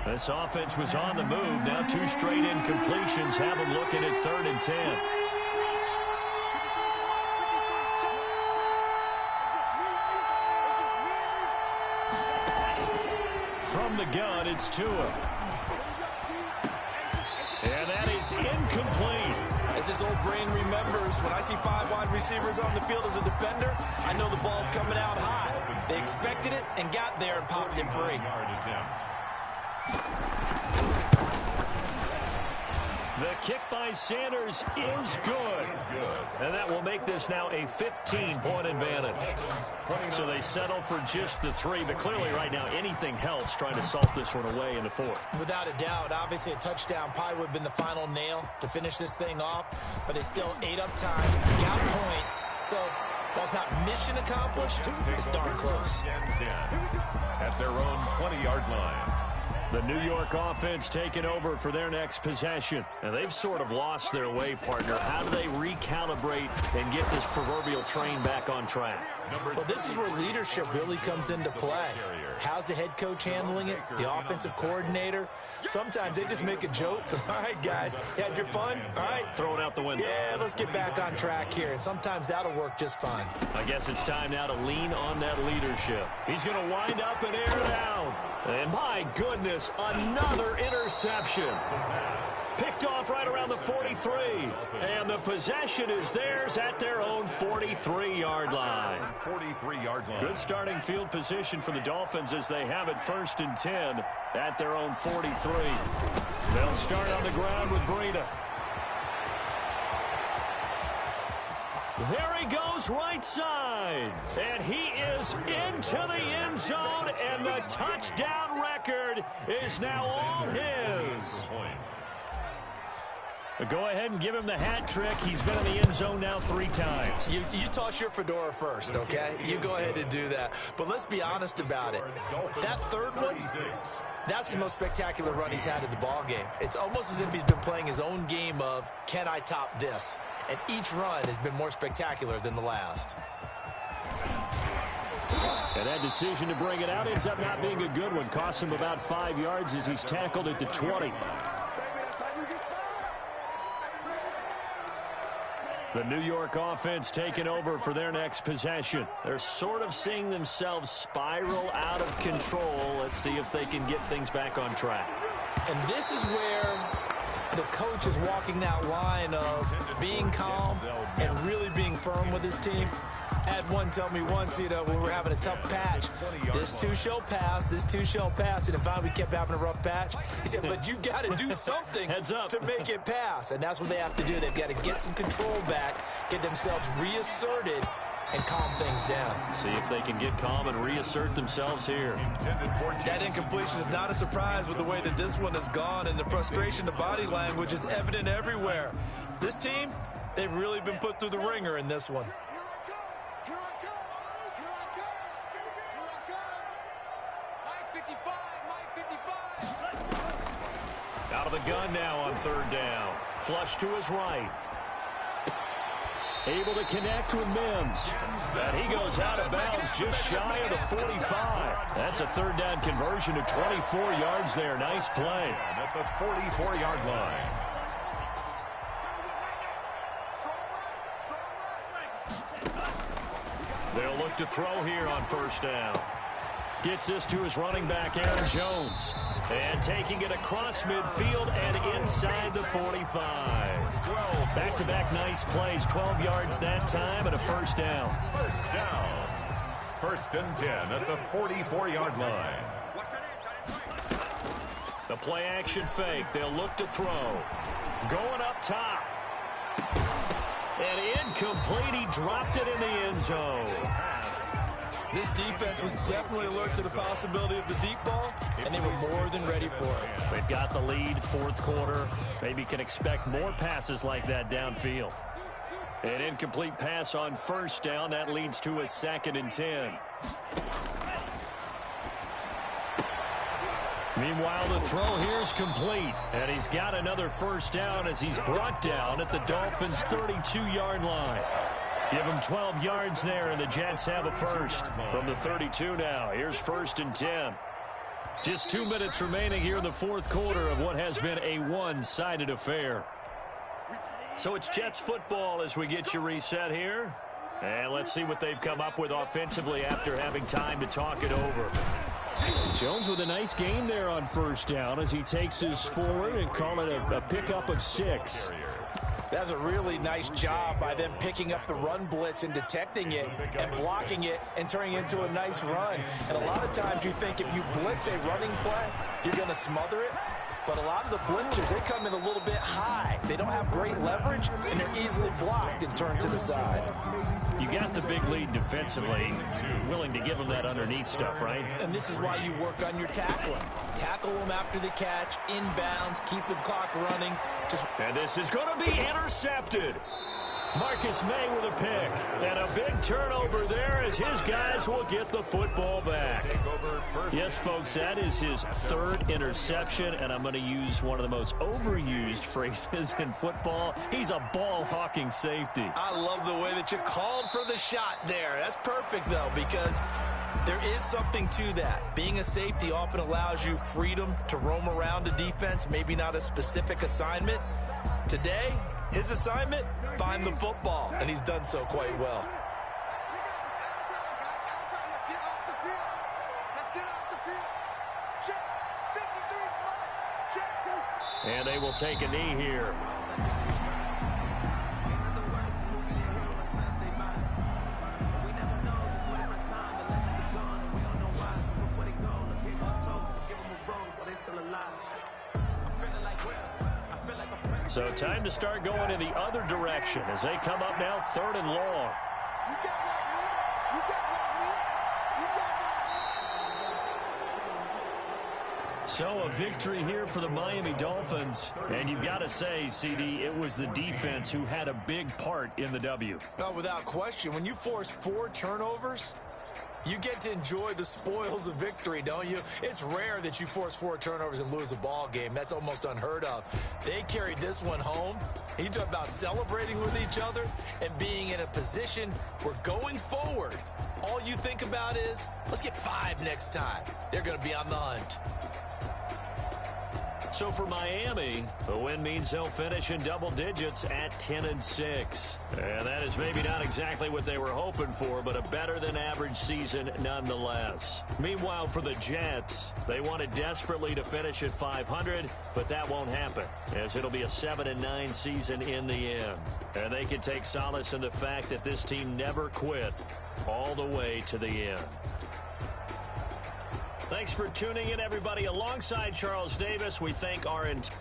This offense was on the move. Now two straight incompletions have them looking at 3rd and 10. From the gun, it's Tua. And that is incomplete. As his old brain remembers, when I see 5 wide receivers on the field as a defender, I know the ball's coming out high. They expected it and got there and popped it free. The kick by Sanders is good. And that will make this now a 15-point advantage. So they settle for just the 3, but clearly right now anything helps trying to salt this one away in the 4th. Without a doubt, obviously a touchdown probably would have been the final nail to finish this thing off, but they still ate up time, got points. So while it's not mission accomplished, it's darn close. At their own 20-yard line. The New York offense taking over for their next possession. And they've sort of lost their way, partner. How do they recalibrate and get this proverbial train back on track? Well, this is where leadership really comes into play. How's the head coach handling it? The offensive coordinator? Sometimes they just make a joke. All right, guys, you had your fun? All right. Throw it out the window. Yeah, let's get back on track here. And sometimes that'll work just fine. I guess it's time now to lean on that leadership. He's going to wind up and air it out. And my goodness, another interception. Picked off right around the 43. And the possession is theirs at their own 43-yard line. 43-yard line. Good starting field position for the Dolphins as they have it 1st and 10 at their own 43. They'll start on the ground with Breida. There he goes right side. And he is into the end zone, and the touchdown record is now all his. Go ahead and give him the hat trick. He's been in the end zone now 3 times. You toss your fedora first, okay? You go ahead and do that. But let's be honest about it. That third one, that's the most spectacular run he's had in the ballgame. It's almost as if he's been playing his own game of, can I top this? And each run has been more spectacular than the last. And that decision to bring it out ends up not being a good one. Costs him about 5 yards as he's tackled at the 20. The New York offense taking over for their next possession. They're sort of seeing themselves spiral out of control. Let's see if they can get things back on track. And this is where the coach is walking that line of being calm and really being firm with his team. I had one tell me once, when we were having a tough patch, this too shall pass, this too shall pass. And finally we kept having a rough patch. He said, but you got to do something to make it pass. And that's what they have to do. They've got to get some control back, get themselves reasserted, and calm things down. See if they can get calm and reassert themselves here. That incompletion is not a surprise with the way that this one has gone, and the frustration, the body language is evident everywhere. This team, they've really been put through the ringer in this one. Out of the gun now on 3rd down. Flush to his right. Able to connect with Mims. And he goes out of bounds just shy of the 45. That's a 3rd down conversion to 24 yards there. Nice play. At the 44-yard line. They'll look to throw here on 1st down. Gets this to his running back, Aaron Jones. And taking it across midfield and inside the 45. Back-to-back nice plays. 12 yards that time and a 1st down. 1st down. 1st and 10 at the 44-yard line. The play action fake. They'll look to throw. Going up top. And incomplete. He dropped it in the end zone. This defense was definitely alert to the possibility of the deep ball, and they were more than ready for it. They've got the lead, 4th quarter. Maybe can expect more passes like that downfield. An incomplete pass on 1st down. That leads to a 2nd and 10. Meanwhile, the throw here is complete. And he's got another 1st down as he's brought down at the Dolphins' 32-yard line. Give him 12 yards there, and the Jets have a 1st. From the 32 now, here's 1st and 10. Just 2 minutes remaining here in the 4th quarter of what has been a one-sided affair. So it's Jets football as we get you reset here. And let's see what they've come up with offensively after having time to talk it over. Jones with a nice gain there on 1st down as he takes his forward and call it a pickup of 6. That's a really nice job by them picking up the run blitz and detecting it and blocking it and turning it into a nice run. And a lot of times you think if you blitz a running play, you're going to smother it. But a lot of the blitzers, they come in a little bit high. They don't have great leverage, and they're easily blocked and turned to the side. You got the big lead defensively. Willing to give them that underneath stuff, right? And this is why you work on your tackling. Tackle them after the catch, inbounds, keep the clock running. And this is going to be intercepted. Marcus May with a pick. And a big turnover there as his guys will get the football back. Yes, folks, that is his 3rd interception, and I'm going to use one of the most overused phrases in football. He's a ball-hawking safety. I love the way that you called for the shot there. That's perfect, though, because there is something to that. Being a safety often allows you freedom to roam around a defense, maybe not a specific assignment. Today, his assignment, find the football, and he's done so quite well. Let's get off the field. Check. 53 flat. And they will take a knee here. So time to start going in the other direction as they come up now 3rd and long. So a victory here for the Miami Dolphins. And you've got to say, CD, it was the defense who had a big part in the W. Oh, without question. When you force 4 turnovers, you get to enjoy the spoils of victory, don't you? It's rare that you force 4 turnovers and lose a ball game. That's almost unheard of. They carried this one home. You talk about celebrating with each other and being in a position where going forward, all you think about is, let's get 5 next time. They're going to be on the hunt. So for Miami, the win means they'll finish in double digits at 10-6. And that is maybe not exactly what they were hoping for, but a better than average season nonetheless. Meanwhile, for the Jets, they wanted desperately to finish at 500, but that won't happen, as it'll be a 7-9 season in the end. And they can take solace in the fact that this team never quit all the way to the end. Thanks for tuning in, everybody. Alongside Charles Davis, we thank our entire...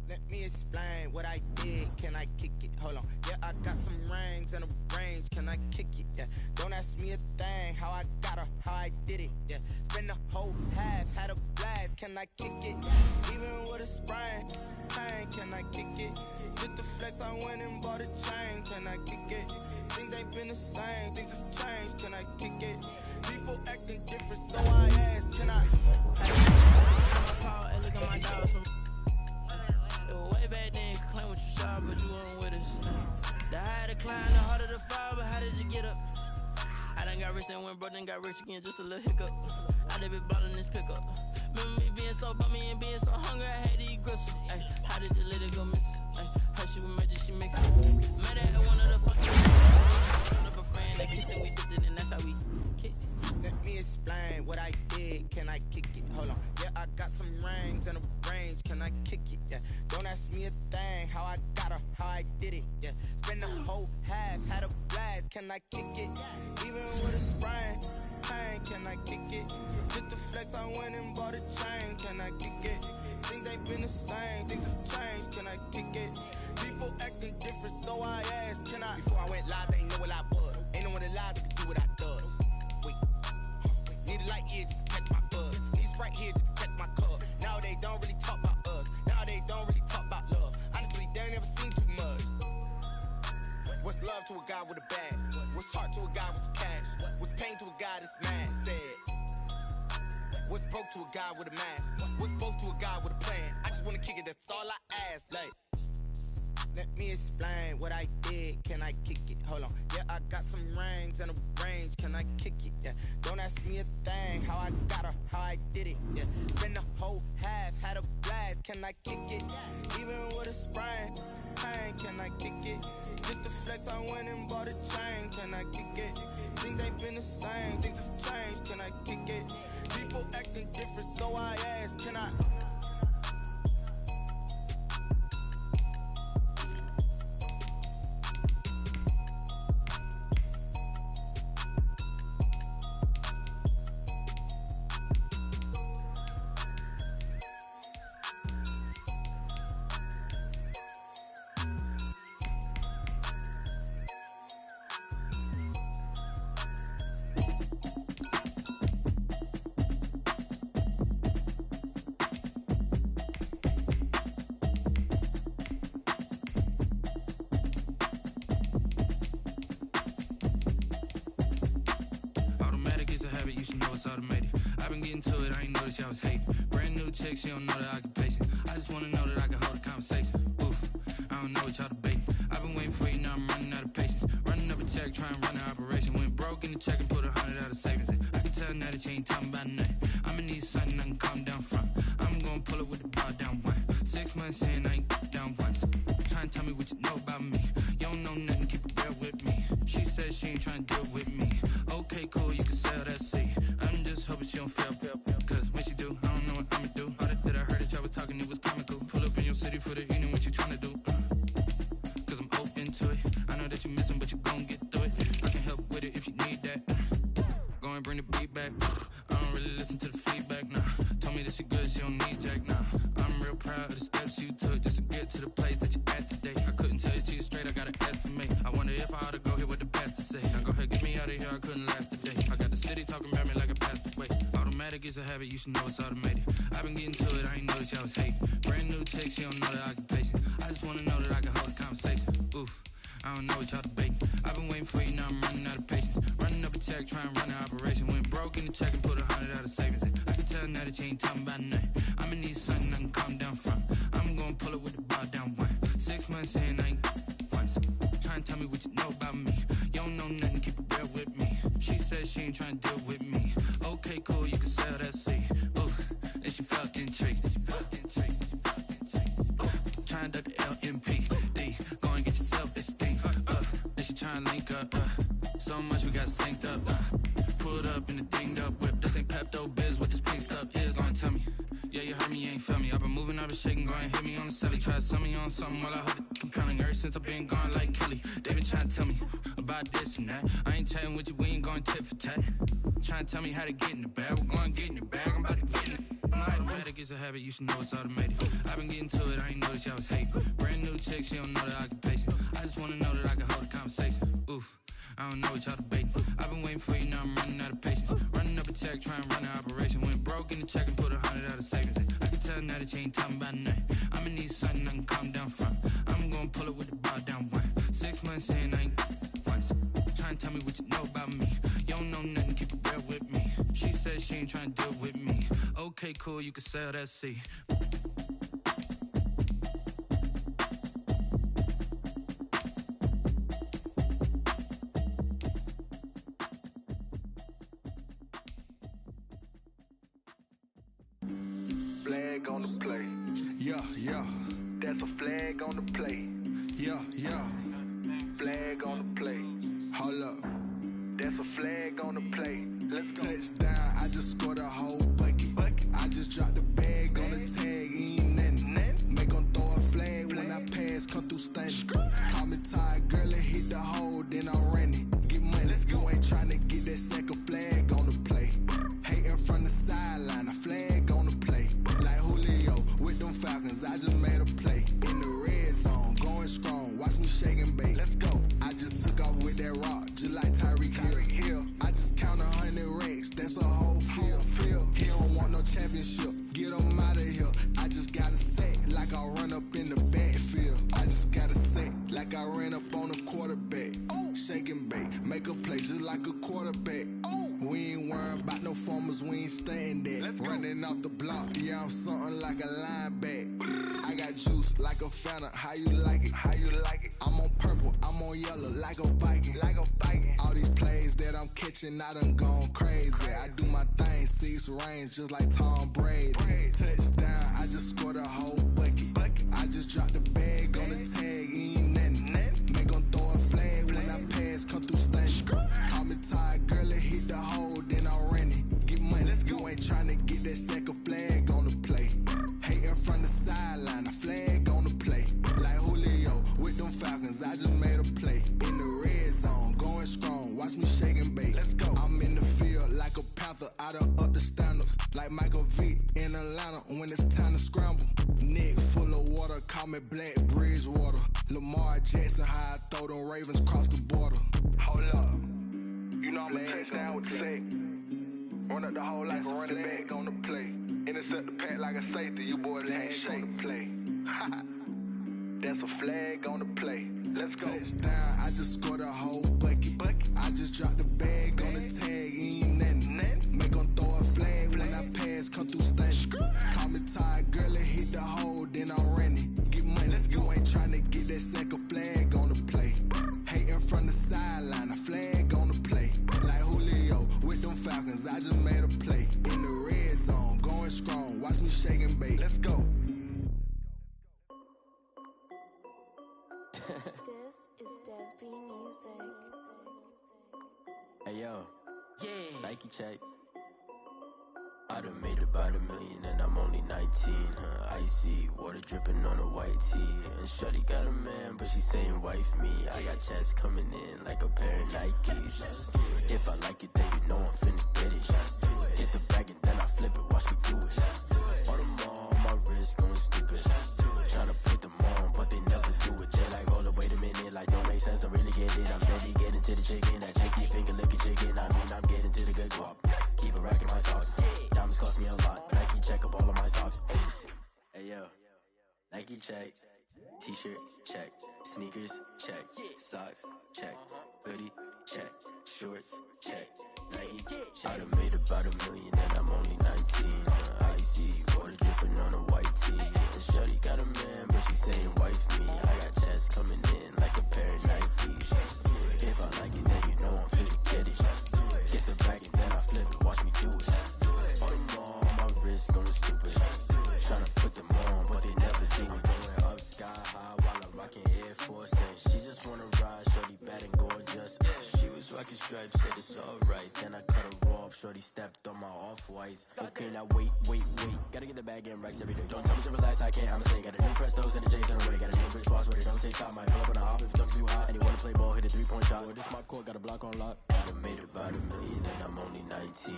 Let me explain what I did. Can I kick it? Hold on. Yeah, I got some rings and a range. Can I kick it? Yeah. Don't ask me a thing. How I got her, how I did it. Yeah. Spend the whole half, had a blast. Can I kick it? Even with a sprain. Pain, can I kick it? Just the flex, I went and bought a chain. Can I kick it? Things ain't been the same. Things have changed. Can I kick it? People acting different, so I ask, can I? Hey, look at my dog. Way back then, you could claim what you saw, but you weren't with us. The higher the climb, the harder the fall, but how did you get up? I done got rich and went broke, then got rich again, just a little hiccup. I done been ballin' this pickup. Remember me being so bummy and being so hungry, I had to eat gristle. Ay, how did you let it go miss? Ay, how she was magic, she mix it. Met her at one of the fucking up a friend, they kissed and we dipped it, and that's how we kicked it. Let me explain what I did. Can I kick it? Hold on. Yeah, I got some rings and a range. Can I kick it? Yeah. Don't ask me a thing. How I got her, how I did it. Yeah. Spend the whole half, had a blast. Can I kick it? Even with a sprain. Pain, can I kick it? Just the flex, I went and bought a chain. Can I kick it? Things ain't been the same. Things have changed. Can I kick it? People acting different, so I ask, can I? Before I went live, they ain't know what I was. Ain't no one alive that could do what I does. Wait. Need a light here just to catch my buzz. Need Sprite here just to catch my cup. Now they don't really talk about us. Now they don't really talk about love. Honestly, they ain't never seen too much. What's love to a guy with a bag? What's heart to a guy with some cash? What's pain to a guy that's mad? Said. What's broke to a guy with a mask? What's both to a guy with a plan? I just wanna kick it, that's all I ask. Like, let me explain what I did. Can I kick it? Hold on. Yeah, I got some rings and a range. Can I kick it? Yeah. Don't ask me a thing. How I got her, how I did it. Yeah. Spend the whole half, had a blast. Can I kick it? Even with a sprain. Pain, can I kick it? Just the flex, I went and bought a chain. Can I kick it? Things ain't been the same. Things have changed. Can I kick it? People acting different, so I ask, can I? I was hating. Brand new chick, she don't know the occupation. I just wanna know that I can hold a conversation. Oof, I don't know what y'all debating. I've been waiting for you, now I'm running out of patience. Running up a check, trying to run an operation. Went broke in the check and put 100 out of savings in. I can tell now that you ain't talking about nothing. I'ma need something I can calm down from. I'm gonna pull it with the bar down one. 6 months in, I ain't down once. Trying to tell me what you know about me. You don't know nothing, keep it real with me. She said she ain't trying to deal with me. Okay, cool, you can sell that seat. I'm just hoping she don't bring the beat back. I don't really listen to the feedback, nah. Told me that she good, she don't need Jack, nah. I'm real proud of the steps you took just to get to the place that you at today. I couldn't tell you to you straight, I gotta estimate. I wonder if I ought to go here with the best to say. Now go ahead, get me out of here, I couldn't last today. I got the city talking about me like a passed away. Automatic is a habit, you should know it's automated. I've been getting to it, I ain't noticed y'all was hating. Brand new chick, she don't know the occupation. I just wanna know that I can hold a conversation. Ooh, I don't know what y'all debating. I've been waiting for you, now I'm running out of patience. Running up a check, trying to run an operation. Went broke in the check and put 100 out of savings in. I can tell now that you ain't talking about nothing. I'ma need something I can calm down from. I'm gonna pull it with the bar down one. 6 months in, I ain't once. Trying to tell me what you know about me. You don't know nothing, keep it real with me. She said she ain't trying to deal with me. Okay, cool, you can sell that seed. Ooh, and she felt intrigued. Trying to duck the LMPD. Go and get your self-esteem. And she trying to link up. So much we got synced up. Pulled up in the dinged up whip. This ain't Pepto-Biz, what this pink stuff is. Long tell me. Yeah, you heard me, you ain't felt me. I've been moving, I've been shaking, go and hit me on the celly. Try to sell me on something while I hold it compelling. Ever since I've been gone like Kelly, they been trying to tell me about this and that. I ain't chatting with you, we ain't going tit for tat. Trying to tell me how to get in the bag. We're going to get in the bag, I'm about to get in it. Automatic is a habit, you should know it's automated. I've been getting to it, I ain't noticed y'all was hating. Brand new chick, she don't know the occupation. I just wanna know that I can hold a conversation. Ooh, I don't know what y'all debating. I've been waiting for you, now I'm running out of patience. Running up a check, trying to run an operation. Went broke in the check and put 100 out of savings in. I can tell now that you ain't talking about nothing. I'ma need something I can calm down from. I'm gonna pull it with the bar down one. 6 months in, I ain't once. Trying to tell me what you know about me. You don't know nothing, keep it real with me. She said she ain't trying to deal with me. Okay, cool, you can sell that seed. Flag on the play. Yeah, yeah. That's a flag on the play. Yeah, yeah. Flag on the play. Hold up. That's a flag on the play. Let's go. Touchdown, I just scored a whole bucket. I just dropped the bag on the tag, ain't nothing. Make 'em throw a flag when I pass, come through stunning. Call me tired, girl, and hit the hole, then I'm running. Get money, you ain't tryna get that second flag on the play. Hating from the sideline, a flag on the play. Like Julio with them Falcons, I just made a play. In the red zone, going strong, watch me shake and bake. Let's go. I just took off with that rock, just like Tyreek Hill. I just count 100 racks, that's a whole field. He don't want no championship, get him out of here. I just got a set, like I run up in the backfield. I just got a set, like I ran up on a quarterback. Shake and bake, make a play just like a quarterback. We ain't worrying about no formers, we ain't staying that. Running off the block, yeah, I'm something like a linebacker. I got juice like a Fanta, how you like it? How you like it? I'm on purple, I'm on yellow, like a Viking. Like a Viking. All these plays that I'm catching, I done gone crazy. I do my thing, 6 range, just like Tom Brady. Touchdown, I just scored a whole bucket. I just dropped the bag on the tag, ain't nothing. Make 'em throw a flag when I pass, come through stunning. Call me tired, girl, and hit the hole, then I'm running. Get money, you ain't tryna get that second flag on the play. Hating from the sideline, a flag on the play. Like Julio with them Falcons, I just made a play. In the red zone, going strong, watch me shake and bake. Let's go. I'm in the field like a Panther, I done up the standards. Like Michael Vick in Atlanta when it's time to scramble. Neck full of water, call me Black Bridgewater. Lamar Jackson, how I throw them Ravens cross the border. Hold up. You know I'm a touchdown with the sack. Run up the whole like a running back on the play. Intercept the pack like a safety, you boys ain't shake the play. That's a flag on the play. Let's go. Touchdown, I just scored a whole bucket. I just dropped the bag on the tag, ain't nothing. Make 'em throw a flag when I pass, come through stunning. Call me tired, girl, and hit the hole, then I'm running. Get money, you ain't tryna get that second flag on the play. Hating from the sideline, a flag on the play. Like Julio with them Falcons, I just made a play. In the red zone, going strong, watch me shake and bake. Let's go. This is Dev B Music. Hey yo, yeah, Nike check. I done made about about $1 million and I'm only 19. Icy, water dripping on a white tee. And shorty got a man, but she saying wife me. I got checks coming in like a pair of Nikes. If I like it, then you know I'm finna get it. Get the bag and then I flip it, watch me do it. On them all, my wrist going stupid. Tryna put them on, but they never do it. Jay like, hold up, wait a minute, like don't make sense, don't really get it. I'm steady getting to the chicken, that tasty finger licking chicken. I mean, I'm getting to the good guap. Keep a rack in my socks. Diamonds cost me a lot. Nike check up all of my stocks. Hey yo, Nike check. T-shirt check. Sneakers check. Socks check. Hoodie check. Shorts check. Nike check. I done made about $1 million and I'm only 19. Icy, water dripping on a white tee. And shorty got a man, but she saying wife me. I got checks coming in like a pair of Nikes. If I like it, then you know I'm finna get it. Get the bag and then I flip it, watch me do it. On them all, my wrist going stupid. Tryna put them on, but they never do it. Going up sky high while I'm rocking Air Force. And she just wanna ride, shorty bad and gorgeous. She was rocking stripes, said it's alright. Then I cut her off, shorty stepped on my off-whites. Okay, now wait. Gotta get the bag and racks every day. Don't tell me to relax, I can't, I'm saying. Got a new Prestos and a Jason away. Got a new bitch boss where they don't take top. Might pull up on a hop if it's too hot. And he wanna play ball, hit a 3-point shot. Well, this my court, got a block on lock. I done made about $1 million and I'm only 19.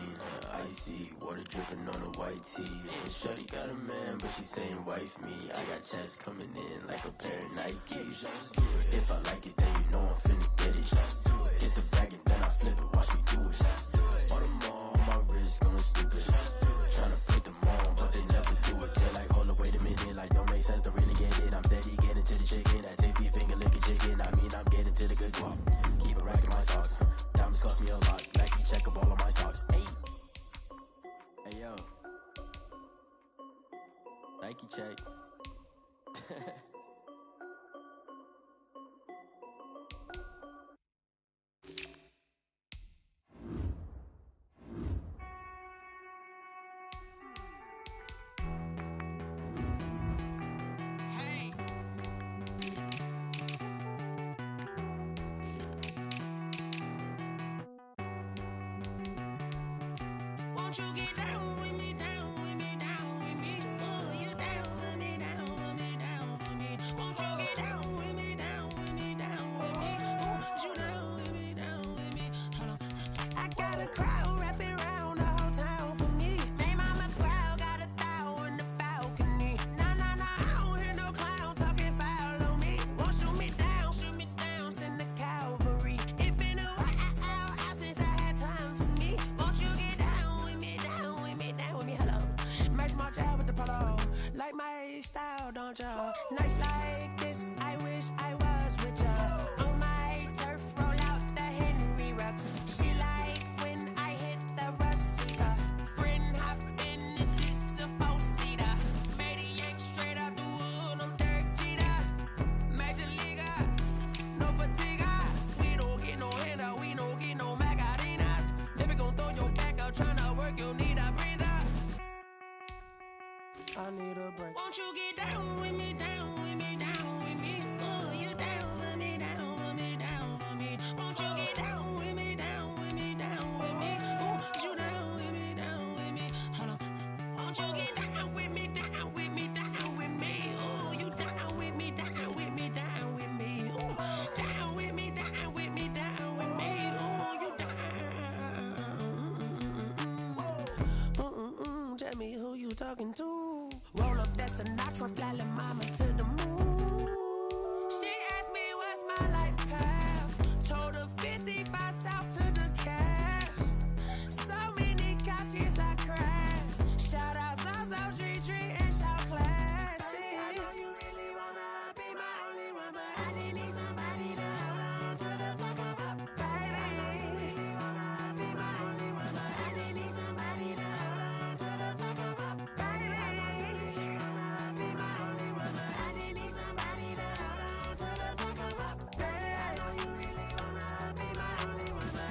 Icy, water dripping on a white tee. And shorty got a man, but she saying wife me. I got checks coming in like a pair of Nikes. If I like it, then you know I'm finna get it. Get the bag and then I flip it, watch me do it. On them all, my wrist going stupid. Tryna put them on, but they never do it. They're like, hold up, wait a minute, like don't make sense, don't really get it. I'm steady getting to the chicken, that tasty finger licking chicken. I mean, I'm getting to the good guap. Keep a rack in my socks. Diamonds cost me a lot. Nike check up all of my stocks. Hey yo, Nike check. Won't you get down with me, down with me, down with me? Oh, you down with me, down with me, down with me. Won't you get down with me, down with me, down with me? Oh, you down with me, down with me? Hold on. I got a crowd wrapping around the whole town for me. They mama crowd got 1,000 in the balcony. Nah, I don't hear no clown talking foul on me. Won't shoot me down, send the cavalry. It been a while since I had time for me. Won't you get down with me, down with me, down with me? Hello. Match my job with the polo. Like my style, don't ya? Nights like this, I wish I was with ya. On my turf, roll out the Henry Rux. She like when I hit the Rust-Seeker. Friend hop in, this is a 4-seater. Made a yank straight out the wood, I'm Derek Jeter. Major leaguer, no fatigue. We don't get no handout, we don't get no Macarinas. Never gon' throw your back out, tryna work, you need a breather. I need a break. Won't you get down with me, down with me, down with me? Oh, you down with me, down with me, down with me? Won't you get down with me, down with me, down with me? Oh, you down with me, down with me? Hold on. Won't you get down with me, down with me, down with me? Oh, you down with me, down with me, down with me? Oh, down with me, down with me, down with me? Oh, you down. Tell me who you talking to. Roll up that Sinatra, fly la mama to the moon. She asked me what's my life path. Told her 55 south to the cab. So many couches I cried. Shout out Zazo, Tree, and shout classic. I know you really wanna be my only one, but I didn't need somebody to hold on to the sucker up. Baby, I know you really wanna be my only one, but I didn't need somebody to hold on to the sucker up. Baby, I know you really wanna be my only one, but I didn't need somebody to hold on to the sucker up. Baby, I know you really wanna be my only one, but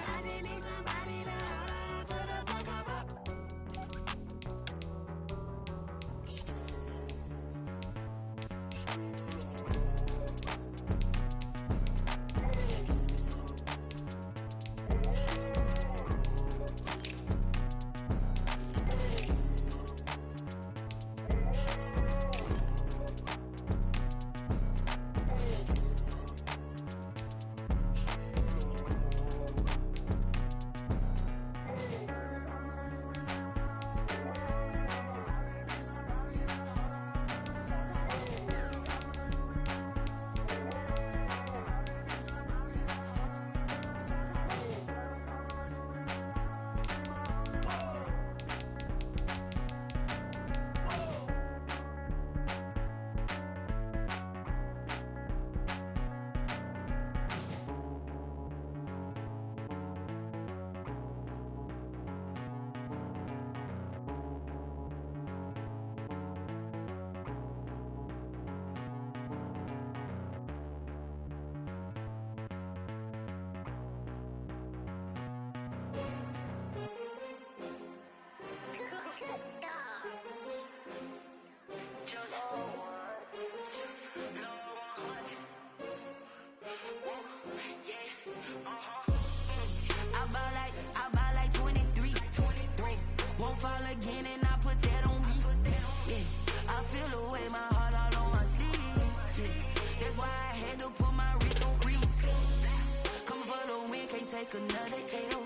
take another L.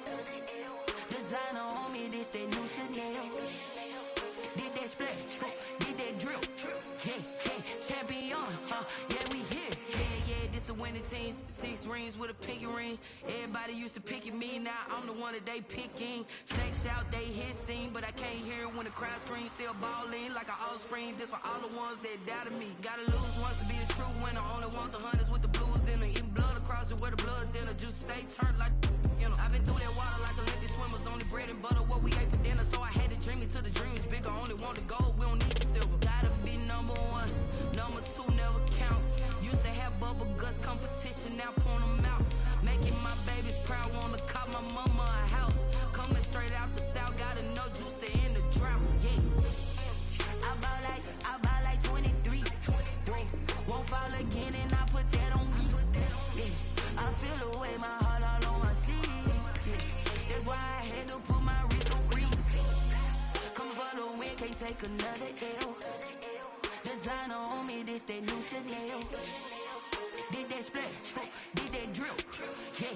Designer on me, this that new Chanel. Did that splash, did that drill. Champion, yeah, we here. Yeah, this the winning team. 6 rings with a pinky ring. Everybody used to pick at me, now I'm the one that they picking. Snakes out, they hissing, but I can't hear when the crowd screams. Still balling like an offspring. This for all the ones that doubted me. Gotta lose once to be a true winner. Only want the hunters with the blues in it. Eating blood across it where the blood dinner. Juice stay turned like, you know. I've been through that water like Olympic swimmers. Only bread and butter, what we ate for dinner. So I had to dream it till the dream is bigger. Only want the gold, we don't need the silver. Gotta be number 1, number 2 never count. Used to have bubble guts competition, now point them out. Making my babies proud, wanna cop my mama a house. Coming straight out the south, gotta know juice to end the drought. Yeah, I buy like 23. Won't fall again and I put that on me. Yeah, I feel the way, my heart all on my sleeve. Yeah, that's why I had to put my wrist on freeze. Coming for the win, can't take another L. Designer on me, this that new Chanel. Did that splash, did that drill. Yeah,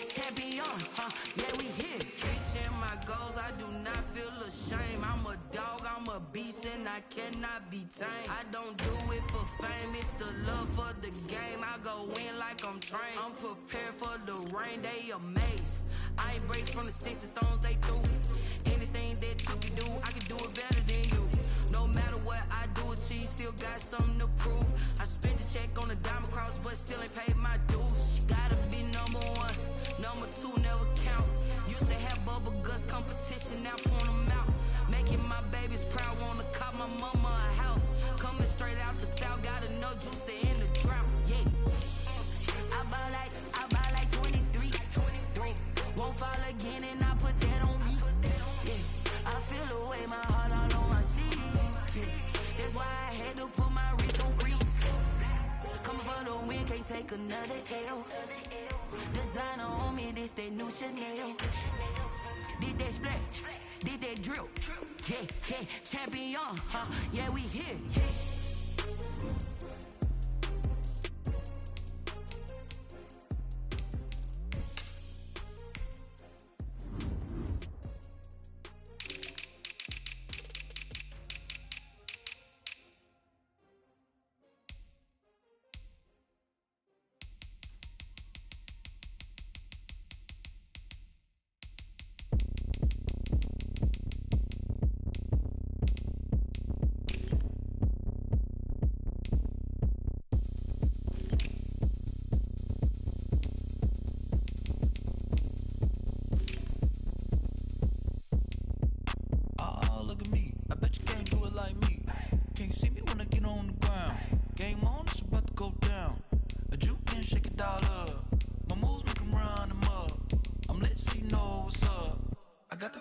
champion, yeah, we here. Reaching my goals, I do not feel ashamed. I'm a dog, I'm a beast, and I cannot be tamed. I don't do it for fame, it's the love for the game. I go in like I'm trained. I'm prepared for the rain, they amazed. I ain't break from the sticks and stones they threw. Anything that you can do, I can do it better than you. No matter what I do, achieve, still got something to prove. I spent the check on the diamond cross, but still ain't paid my dues. Gotta be number 1, number 2 never count. Used to have bubble guts competition, now point them out. Making my babies proud, wanna cop my mama a house. Coming straight out the south, gotta know juice to end the drought. Yeah, I buy like 23. Won't fall again and I put that on me. Yeah, I feel the way, my heart all on my sleeve. Yeah, that's why I had to put my wrist on freeze. Coming for the win, can't take another L. Designer on me, this that new Chanel. Did that splash, did that drill. Yeah, champion, yeah, we here.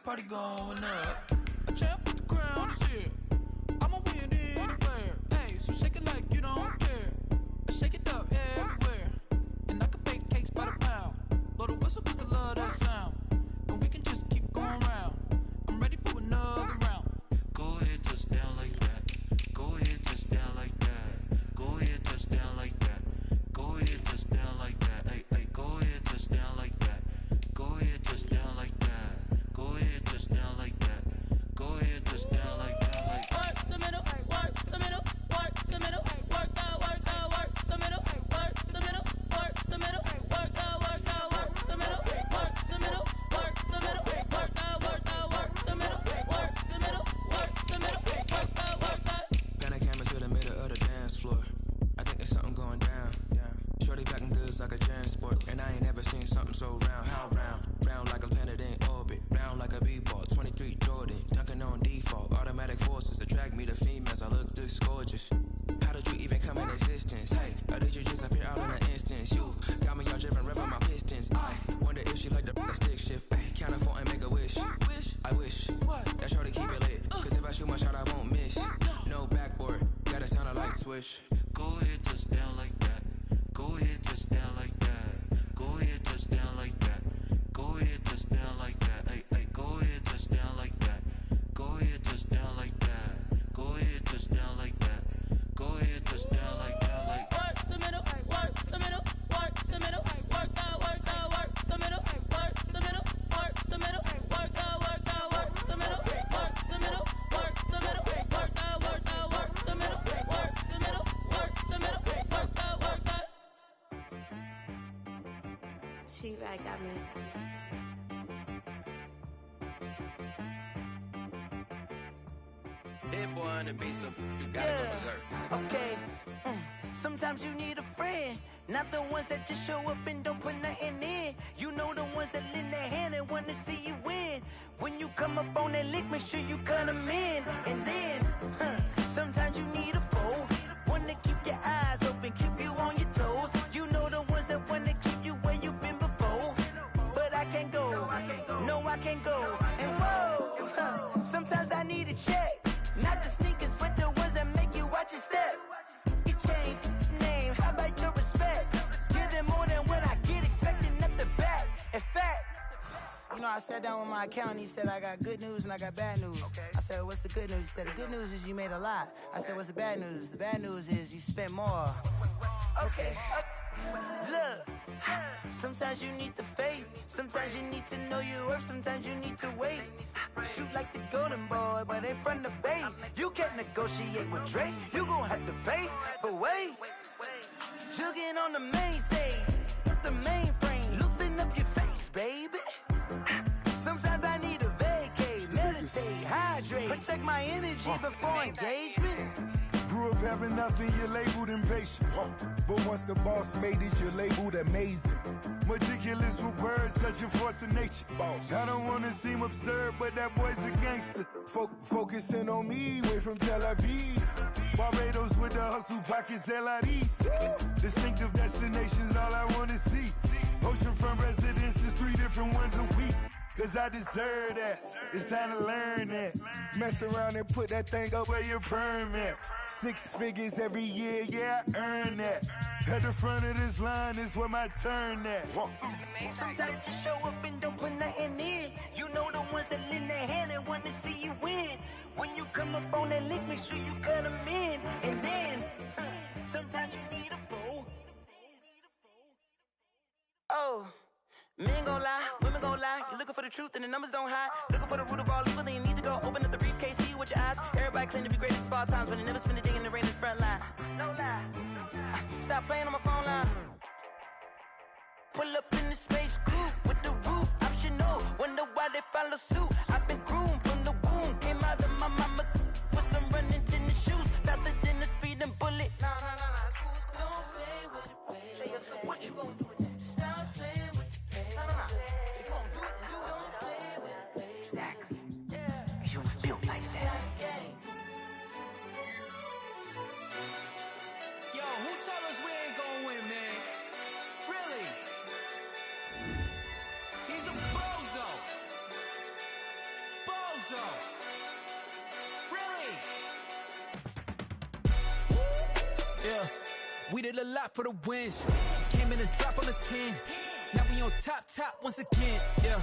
Party going up. A champ with the crown is here. I'ma win anywhere. Hey, so shake it like you don't care. I shake it up everywhere. And I can bake cakes by the pound. Blow the whistle cause I love that sound. And we can just keep going round. I'm ready for another round. Go ahead, touch down like that. Go ahead, touch down like that. Go ahead, touch down like that. Go ahead, touch down like that. Hey, go ahead, touch down like that. Go ahead, touch down like that. Go ahead, touch down like that. Go ahead, touch down like that. Like work the middle, work the middle, work the middle, work the middle, work the middle, work the middle, work the middle, work the middle, work the middle, work the middle, work the middle, work the middle, work the. Pan a camera to the middle of the dance floor. I think there's something going down. Shorty packing goods like a transport, and I ain't never seen something so round. How round? Round like a planet in orbit, round like a b-ball. 23 Jordan, dunking on default. Automatic forces attract me to females. I look this gorgeous. How did you even come in existence? Hey, or did you just appear out in an instance? You got me all driven, revving my pistons. I wonder if she like the stick shift. Ay, count a four and make a wish. I wish that shorty keep it lit. Cause if I shoot my shot, I won't miss. No backboard, gotta sound a light swish. go ahead, touch down like that. Go ahead, touch down like that. Go ahead, touch down like that. Go ahead, touch down like that. Hey, hey, go ahead, touch down like that. Go ahead, touch down like that. Go ahead, touch down like that. Go ahead, touch down like that. Like work the middle, work the middle, work the middle, work the middle, work the middle, work That boy on the beat, so you gotta go berserk. Okay. Sometimes you need a friend, not the ones that just show up and don't put nothing in. You know the ones that lend their hand and want to see you win. When you come up on that lick, make sure you cut them in. And then, sometimes you need a foe, one to keep your eyes open, keep you on your toes. You know the ones that want to keep you where you've been before. But I can't go, no I can't go. And whoa, sometimes I need a check. Not the sneakers, but the ones that make you watch your step. You change name, how about your respect? Give them more than what I get, expecting at the back. In fact, you know, I sat down with my accountant, he said I got good news and I got bad news. I said, what's the good news? He said, the good news is you made a lot. I said, what's the bad news? The bad news is you spent more. Okay, look, sometimes you need the faith, sometimes you need to know your worth, sometimes you need to wait. Shoot like the golden boy, but ain't from the bay. You can't negotiate with Drake, you gon' have to pay. But wait, jugging on the main stage, with the mainframe, loosen up your face, baby. Sometimes I need a vacate, meditate, hydrate, protect my energy before engagement. Grew up having nothing, you're labeled impatient. But once the boss made it, you're labeled amazing. Meticulous with words, such a force of nature. I don't wanna seem absurd, but that boy's a gangster. Focusing on me, way from Tel Aviv. Barbados with the hustle pockets, LIDs. Distinctive destinations, all I wanna see. Oceanfront residences, 3 different ones a week. Cause I deserve that, it's time to learn that. Mess around and put that thing up where your permit. 6 figures every year, yeah, I earn that. At the front of this line is where my turn at. Sometimes just show up and don't put nothing in. You know the ones that lend their hand and want to see you win. When you come up on that lick, make sure you cut them in. And then, sometimes you need a fool. Oh. Men gon' lie, women gon' lie. You're looking for the truth and the numbers don't hide. Looking for the root of all evil, then you need to go open up the briefcase, see with your eyes. Everybody claim to be greatest of all times, but they never spend a day in the rain in the front line. No lie. Stop playing on my phone line. Pull up in the space coupe with the roof optional. Wonder why they follow suit. I've been groomed from the womb. Came out of my mama with some running tennis shoes. Faster than the speeding bullet. Nah, it's cool, it's cool. Don't play with it, baby. Say what you gon' do? Stop playing. If you gon' do it, then you don't play with it, baby. Exactly. Cause you ain't built like that. Yo, who told us we ain't gonna win, man? Really? He's a bozo. Bozo. Really? Yeah, we did a lot for the wins. Came in a drop on the 10. Now we on top once again, yeah.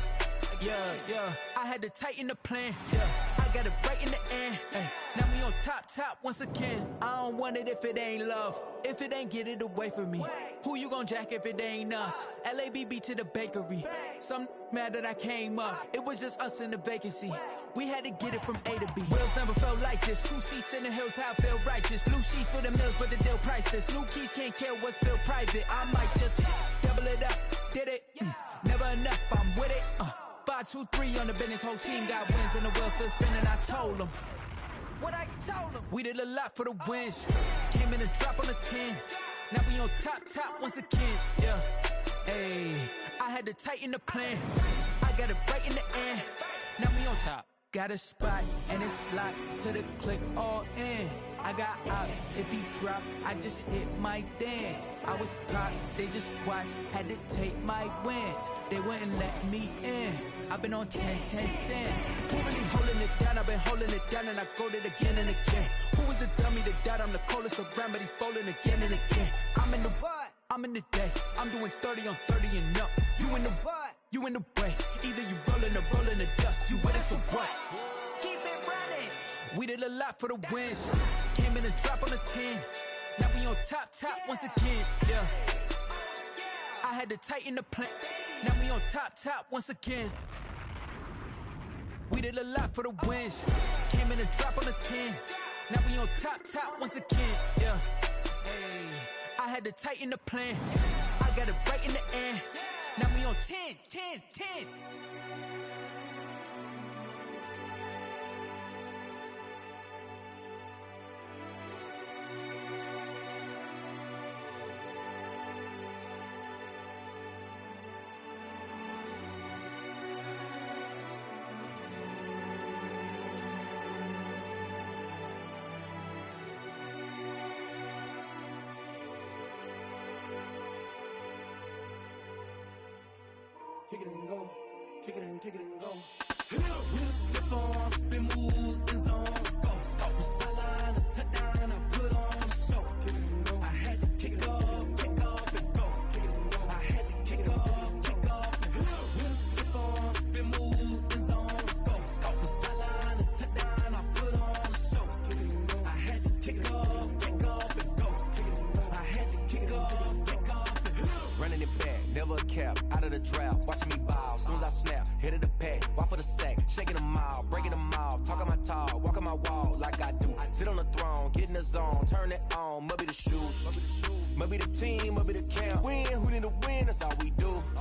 I had to tighten the plan, yeah. I got it right in the end, ay. Now we on top once again. I don't want it if it ain't love. If it ain't, get it away from me. Who you gon' jack if it ain't us? LABB to the bakery. Some mad that I came up. It was just us in the vacancy. We had to get it from A to B. Wheels never felt like this. 2 seats in the hills, how I feel righteous. Blue sheets for the mills, but the deal priceless. New keys can't care what's still private. I might just double it up. Did it? Never enough, I'm with it. 5, 2, 3 on the business, whole team got wins and the wheels still spinning. I told them what I told them. We did a lot for the wins. Came in a drop on the 10. Now we on top once again, yeah. Hey, I had to tighten the plan. I got it right in the end. Now we on top. Got a spot and it's locked to the click all in. I got ops, if he drop, I just hit my dance. I was caught, they just watched, had to take my wins. They wouldn't let me in. I've been on 10 cents. Who really holding it down? I've been holding it down and I go it again and again. Who is the dummy that doubt? I'm the coldest around, but he folding again and again. I'm in the what? I'm in the day. I'm doing 30 on 30 and up. You in the what? You in the way. Either you rolling or rolling the dust. You with us or what? Keep it running. We did a lot for the wins. Came in a drop on the 10. Now we on top once again. Yeah. I had to tighten the plan. Now we on top once again. We did a lot for the wins. Came in a drop on the 10. Now we on top once again. Yeah. Hey. I had to tighten the plan. I got it right in the end. Now we on 10, 10, 10. Kick it and go, kick it and go. With a stiff arm, spin move, in zone, let's go. Off the sideline, a touchdown, I put on a show. I had to kick off and go. I had to kick off and go. With a stiff arm, spin move, in zone, let's go. Off the sideline, a touchdown, I put on a show. I had to kick off and go. I had to kick off and go. Running it back, never a cap, out of the draft, watching me ball, soon as I snap, hit of the pack, walk for the sack, shaking them all, breaking them all, talking my talk, walking my wall like I do, sit on the throne, get in the zone, turn it on, must be the shoes, must be the team, must be the camp, win, who need to win, that's all we do.